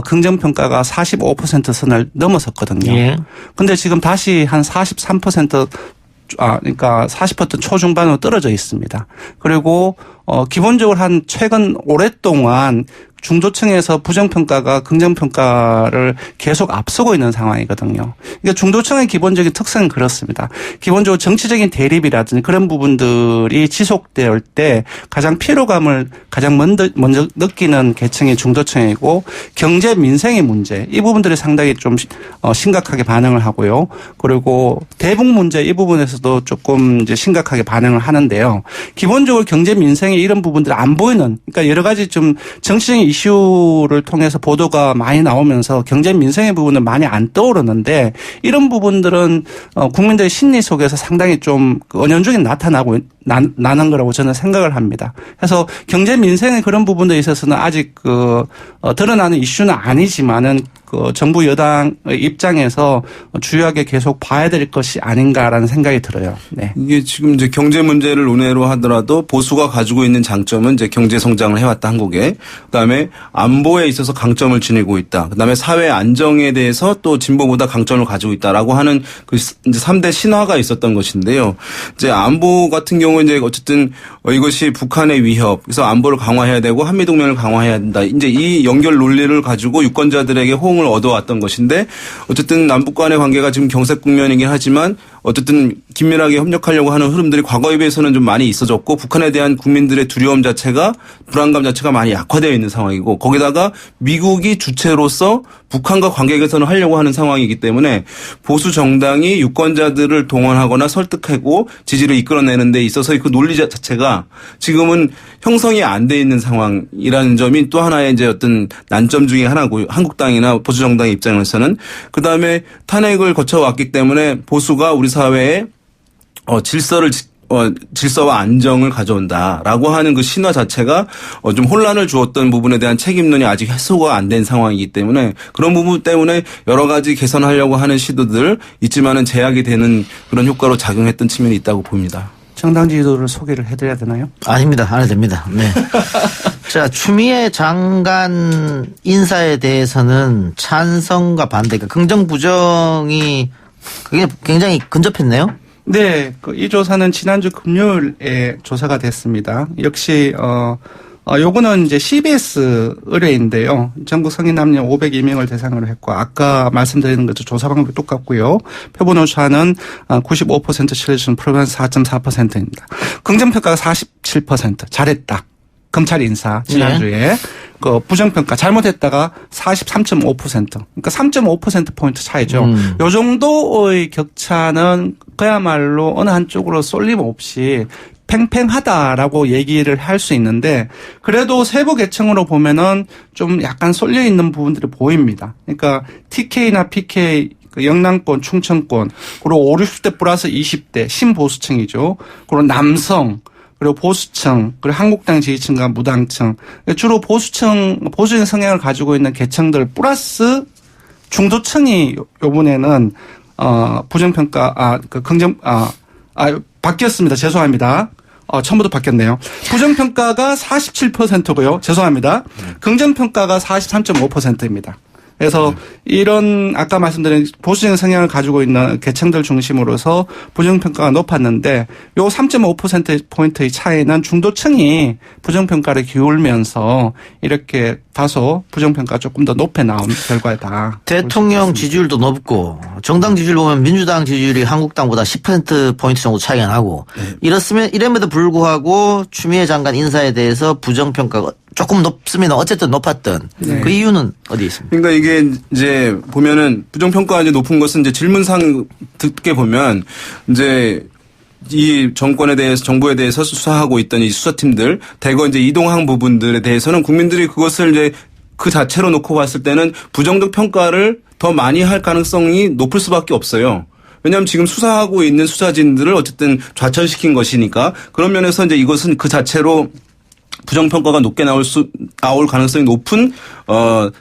긍정평가가 45% 선을 넘어섰거든요. 예. 근데 지금 다시 한 43% 그러니까 40% 초중반으로 떨어져 있습니다. 그리고 기본적으로 한 최근 오랫동안 중도층에서 부정평가가 긍정평가를 계속 앞서고 있는 상황이거든요. 그러니까 중도층의 기본적인 특성은 그렇습니다. 기본적으로 정치적인 대립이라든지 그런 부분들이 지속될 때 가장 피로감을 가장 먼저 느끼는 계층이 중도층이고 경제 민생의 문제 이 부분들이 상당히 좀 심각하게 반응을 하고요. 그리고 대북 문제 이 부분에서도 조금 이제 심각하게 반응을 하는데요. 기본적으로 경제 민생의 이런 부분들이 안 보이는 그러니까 여러 가지 좀 정치적인 이슈를 통해서 보도가 많이 나오면서 경제 민생의 부분은 많이 안 떠오르는데 이런 부분들은 국민들의 심리 속에서 상당히 좀 은연중에 나는 거라고 저는 생각을 합니다. 그래서 경제 민생의 그런 부분에 있어서는 아직 드러나는 이슈는 아니지만은 정부 여당의 입장에서 주요하게 계속 봐야 될 것이 아닌가라는 생각이 들어요. 네. 이게 지금 이제 경제 문제를 논의로 하더라도 보수가 가지고 있는 장점은 이제 경제 성장을 해왔다 한국에. 그다음에 안보에 있어서 강점을 지니고 있다. 그다음에 사회 안정에 대해서 또 진보보다 강점을 가지고 있다라고 하는 그 이제 3대 신화가 있었던 것인데요. 이제 안보 같은 경우 이제 어쨌든 이것이 북한의 위협. 그래서 안보를 강화해야 되고 한미 동맹을 강화해야 된다. 이제 이 연결 논리를 가지고 유권자들에게 호응을 얻어왔던 것인데 어쨌든 남북 간의 관계가 지금 경색 국면이긴 하지만 어쨌든 긴밀하게 협력하려고 하는 흐름들이 과거에 비해서는 좀 많이 있어졌고 북한에 대한 국민들의 두려움 자체가 불안감 자체가 많이 약화되어 있는 상황이고 거기다가 미국이 주체로서 북한과 관계 개선을 하려고 하는 상황이기 때문에 보수 정당이 유권자들을 동원하거나 설득하고 지지를 이끌어내는 데 있어서 그 논리 자체가 지금은 형성이 안 돼 있는 상황이라는 점이 또 하나의 이제 어떤 난점 중에 하나고 한국당이나 보수 정당의 입장에서는 그다음에 탄핵을 거쳐왔기 때문에 보수가 우리 사회에 질서와 안정을 가져온다라고 하는 그 신화 자체가 좀 혼란을 주었던 부분에 대한 책임론이 아직 해소가 안 된 상황이기 때문에 그런 부분 때문에 여러 가지 개선하려고 하는 시도들 있지만은 제약이 되는 그런 효과로 작용했던 측면이 있다고 봅니다. 정당 지도를 소개를 해드려야 되나요? 아닙니다. 안 해도 됩니다. 네. 자, 추미애 장관 인사에 대해서는 찬성과 반대, 그러니까 긍정 부정이 그게 굉장히 근접했네요. 네, 이 조사는 지난주 금요일에 조사가 됐습니다. 역시 요거는 이제 CBS 의뢰인데요. 전국 성인 남녀 502명을 대상으로 했고 아까 말씀드리는 것도 조사 방법이 똑같고요. 표본 오차는 95% 신뢰도는 프로그램 4.4%입니다. 긍정평가가 47% 잘했다. 검찰 인사 지난주에. 네. 부정평가 잘못했다가 43.5%. 그러니까 3.5%포인트 차이죠. 요 정도의 격차는 그야말로 어느 한쪽으로 쏠림 없이 팽팽하다라고 얘기를 할 수 있는데 그래도 세부 계층으로 보면은 좀 약간 쏠려 있는 부분들이 보입니다. 그러니까 TK나 PK 그 영남권, 충청권, 그리고 5, 60대 플러스 20대 신보수층이죠. 그리고 남성, 그리고 보수층, 그리고 한국당 지지층과 무당층, 주로 보수적인 성향을 가지고 있는 계층들 플러스 중도층이 요번에는 부정평가, 바뀌었습니다. 죄송합니다. 처음부터 바뀌었네요. 부정평가가 47%고요. 죄송합니다. 긍정평가가 43.5%입니다. 그래서 이런 아까 말씀드린 보수적인 성향을 가지고 있는 계층들 중심으로서 부정평가가 높았는데 요 3.5%포인트의 차이는 중도층이 부정평가를 기울면서 이렇게 다소 부정평가가 조금 더 높게 나온 결과다. 대통령 지지율도 높고 정당 지지율 보면 민주당 지지율이 한국당보다 10%포인트 정도 차이가 나고 이름에도 불구하고 추미애 장관 인사에 대해서 부정평가가 조금 높습니다. 어쨌든 높았던 그 이유는 어디에 있습니까? 그러니까 이게 이제 보면은 부정평가가 이제 높은 것은 이제 질문상 듣게 보면 이제 이 정권에 대해서 정부에 대해서 수사하고 있던 이 수사팀들 대거 이제 이동한 부분들에 대해서는 국민들이 그것을 이제 그 자체로 놓고 봤을 때는 부정적 평가를 더 많이 할 가능성이 높을 수밖에 없어요. 왜냐하면 지금 수사하고 있는 수사진들을 어쨌든 좌천시킨 것이니까 그런 면에서 이제 이것은 그 자체로 부정평가가 높게 나올 가능성이 높은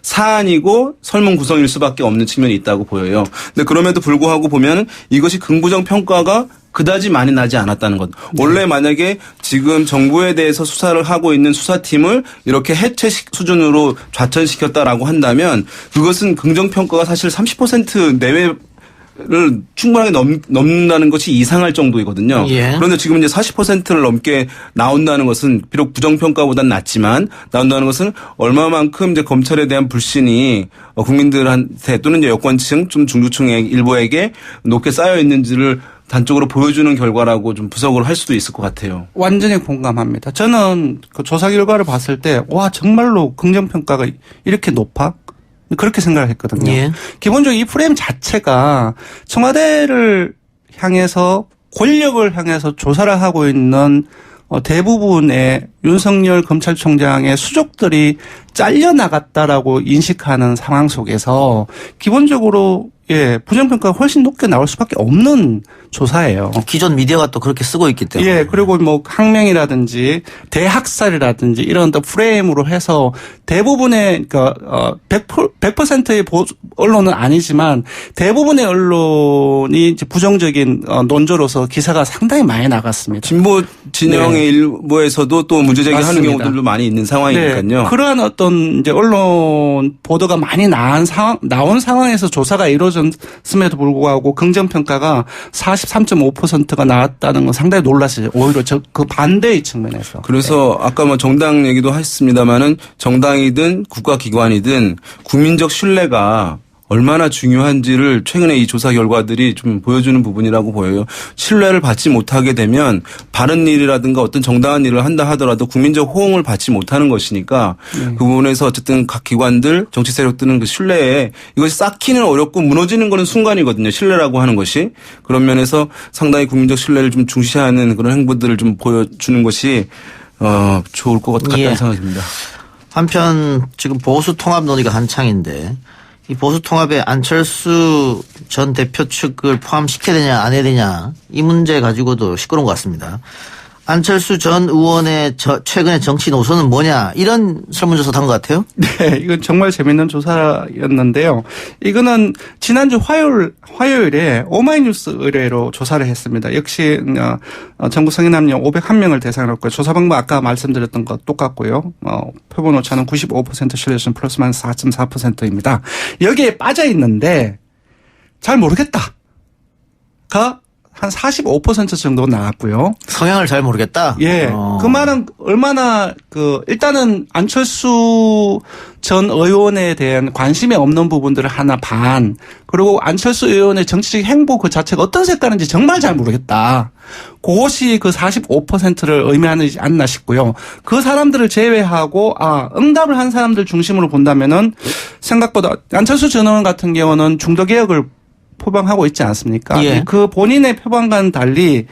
사안이고 설문 구성일 수밖에 없는 측면이 있다고 보여요. 근데 그럼에도 불구하고 보면 이것이 긍부정 평가가 그다지 많이 나지 않았다는 것. 원래 만약에 지금 정부에 대해서 수사를 하고 있는 수사팀을 이렇게 해체 수준으로 좌천시켰다라고 한다면 그것은 긍정평가가 사실 30% 내외 를 충분하게 넘는다는 것이 이상할 정도이거든요. 예. 그런데 지금 이제 40%를 넘게 나온다는 것은 비록 부정평가보다는 낮지만 나온다는 것은 얼마만큼 이제 검찰에 대한 불신이 국민들한테 또는 이제 여권층 좀 중도층의 일부에게 높게 쌓여 있는지를 단적으로 보여주는 결과라고 좀 분석을 할 수도 있을 것 같아요. 완전히 공감합니다. 저는 그 조사 결과를 봤을 때 와 정말로 긍정평가가 이렇게 높아? 그렇게 생각을 했거든요. 예. 기본적으로 이 프레임 자체가 청와대를 향해서 권력을 향해서 조사를 하고 있는 대부분의 윤석열 검찰총장의 수족들이 잘려나갔다라고 인식하는 상황 속에서 기본적으로 부정평가가 훨씬 높게 나올 수밖에 없는 조사예요. 기존 미디어가 또 그렇게 쓰고 있기 때문에. 예, 그리고 뭐 항명이라든지 대학살이라든지 이런 또 프레임으로 해서 대부분의 그러니까 100%의 언론은 아니지만 대부분의 언론이 이제 부정적인 논조로서 기사가 상당히 많이 나갔습니다. 진보 진영의 일부에서도 또 문제 제기하는 경우들도 많이 있는 상황이니까요. 네, 그러한 어떤 이제 언론 보도가 많이 나온 상황에서 조사가 이루어졌음에도 불구하고 긍정평가가 43.5%가 나왔다는 건 상당히 놀랐어요. 오히려 그 반대의 측면에서. 그래서 아까 뭐 정당 얘기도 했습니다만은 정당이든 국가기관이든 국민적 신뢰가 얼마나 중요한지를 최근에 이 조사 결과들이 좀 보여주는 부분이라고 보여요. 신뢰를 받지 못하게 되면 바른 일이라든가 어떤 정당한 일을 한다 하더라도 국민적 호응을 받지 못하는 것이니까 그 부분에서 어쨌든 각 기관들 정치 세력들은 그 신뢰에 이것이 쌓기는 어렵고 무너지는 거는 순간이거든요. 신뢰라고 하는 것이. 그런 면에서 상당히 국민적 신뢰를 좀 중시하는 그런 행보들을 좀 보여주는 것이 좋을 것 같다는 생각이 듭니다. 한편 지금 보수 통합 논의가 한창인데 이 보수 통합에 안철수 전 대표 측을 포함시켜야 되냐 안 해야 되냐 이 문제 가지고도 시끄러운 것 같습니다. 안철수 전 의원의 최근의 정치 노선은 뭐냐 이런 설문조사 한 것 같아요. 네, 이건 정말 재밌는 조사였는데요. 이거는 지난주 화요일에 오마이뉴스 의뢰로 조사를 했습니다. 역시 전국 성인남녀 501명을 대상으로 했고요. 조사 방법 아까 말씀드렸던 것 똑같고요. 표본 오차는 95% 신뢰도는 플러스 마이너스 4.4%입니다. 여기에 빠져 있는데 잘 모르겠다가 한 45% 정도 나왔고요. 성향을 잘 모르겠다? 예. 그 말은 얼마나 일단은 안철수 전 의원에 대한 관심이 없는 부분들을 하나 반, 그리고 안철수 의원의 정치적 행보 그 자체가 어떤 색깔인지 정말 잘 모르겠다. 그것이 그 45%를 의미하지 않나 싶고요. 그 사람들을 제외하고, 응답을 한 사람들 중심으로 본다면은 생각보다 안철수 전 의원 같은 경우는 중도개혁을 표방하고 있지 않습니까? 예. 그 본인의 표방과는 달리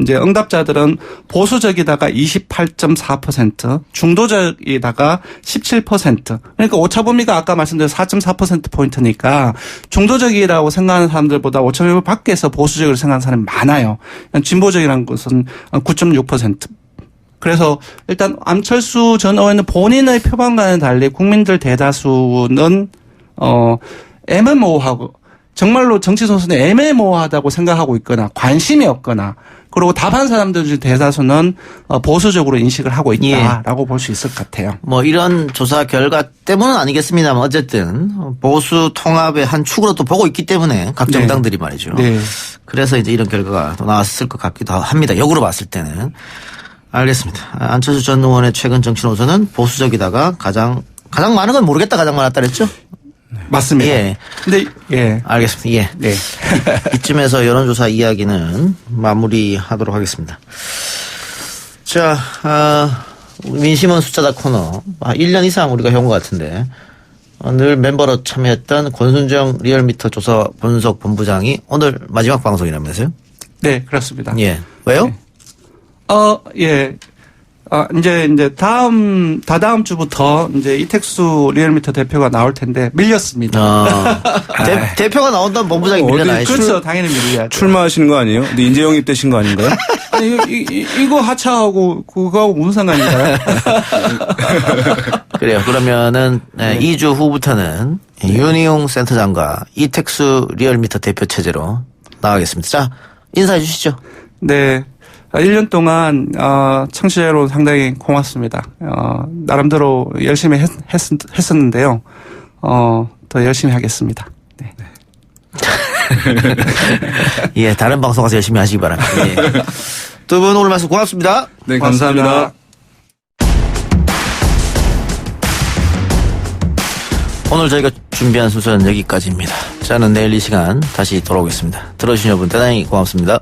이제 응답자들은 보수적이다가 28.4%, 중도적이다가 17%. 그러니까 오차 범위가 아까 말씀드린 4.4% 포인트니까 중도적이라고 생각하는 사람들보다 오차 범위 밖에서 보수적으로 생각하는 사람이 많아요. 진보적이라는 것은 9.6%. 그래서 일단 안철수 전 의원은 본인의 표방과는 달리 국민들 대다수는 애매모호하고 정말로 정치 선수는 애매모호하다고 생각하고 있거나 관심이 없거나 그리고 답한 사람들 중 대다수는 보수적으로 인식을 하고 있다라고 볼 수 있을 것 같아요. 뭐 이런 조사 결과 때문은 아니겠습니다만 어쨌든 보수 통합의 한 축으로 또 보고 있기 때문에 각 정당들이 말이죠. 네. 그래서 이제 이런 결과가 또 나왔을 것 같기도 합니다. 역으로 봤을 때는. 알겠습니다. 안철수 전 의원의 최근 정치 노선은 보수적이다가 가장 많은 건 모르겠다 가장 많았다 그랬죠? 맞습니다. 예. 근데 예. 알겠습니다. 예. 네. 이쯤에서 여론조사 이야기는 마무리하도록 하겠습니다. 자, 민심은 숫자다 코너. 1년 이상 우리가 해온 것 같은데 늘 멤버로 참여했던 권순정 리얼미터 조사 분석 본부장이 오늘 마지막 방송이라면서요? 네, 그렇습니다. 예. 왜요? 네. 예. 이제 다다음 주부터 이제 이택수 리얼미터 대표가 나올 텐데 밀렸습니다. 대표가 나온다면 본부장이 밀려나야죠. 그렇죠. 당연히 밀려야죠. 출마하시는 거 아니에요? 근데 인재 영입되신 거 아닌가요? 아니, 이거 하차하고 그거하고 무슨 상관인가요? 그래요. 그러면은 2주 후부터는 윤희용 센터장과 이택수 리얼미터 대표 체제로 나가겠습니다. 자, 인사해 주시죠. 네. 1년 동안 청취자 여러분 상당히 고맙습니다. 나름대로 열심히 했었는데요. 더 열심히 하겠습니다. 네. 예, 다른 방송 가서 열심히 하시기 바랍니다. 예. 두 분 오늘 말씀 고맙습니다. 네, 감사합니다. 오늘 저희가 준비한 순서는 여기까지입니다. 저는 내일 이 시간 다시 돌아오겠습니다. 들어주신 여러분 대단히 고맙습니다.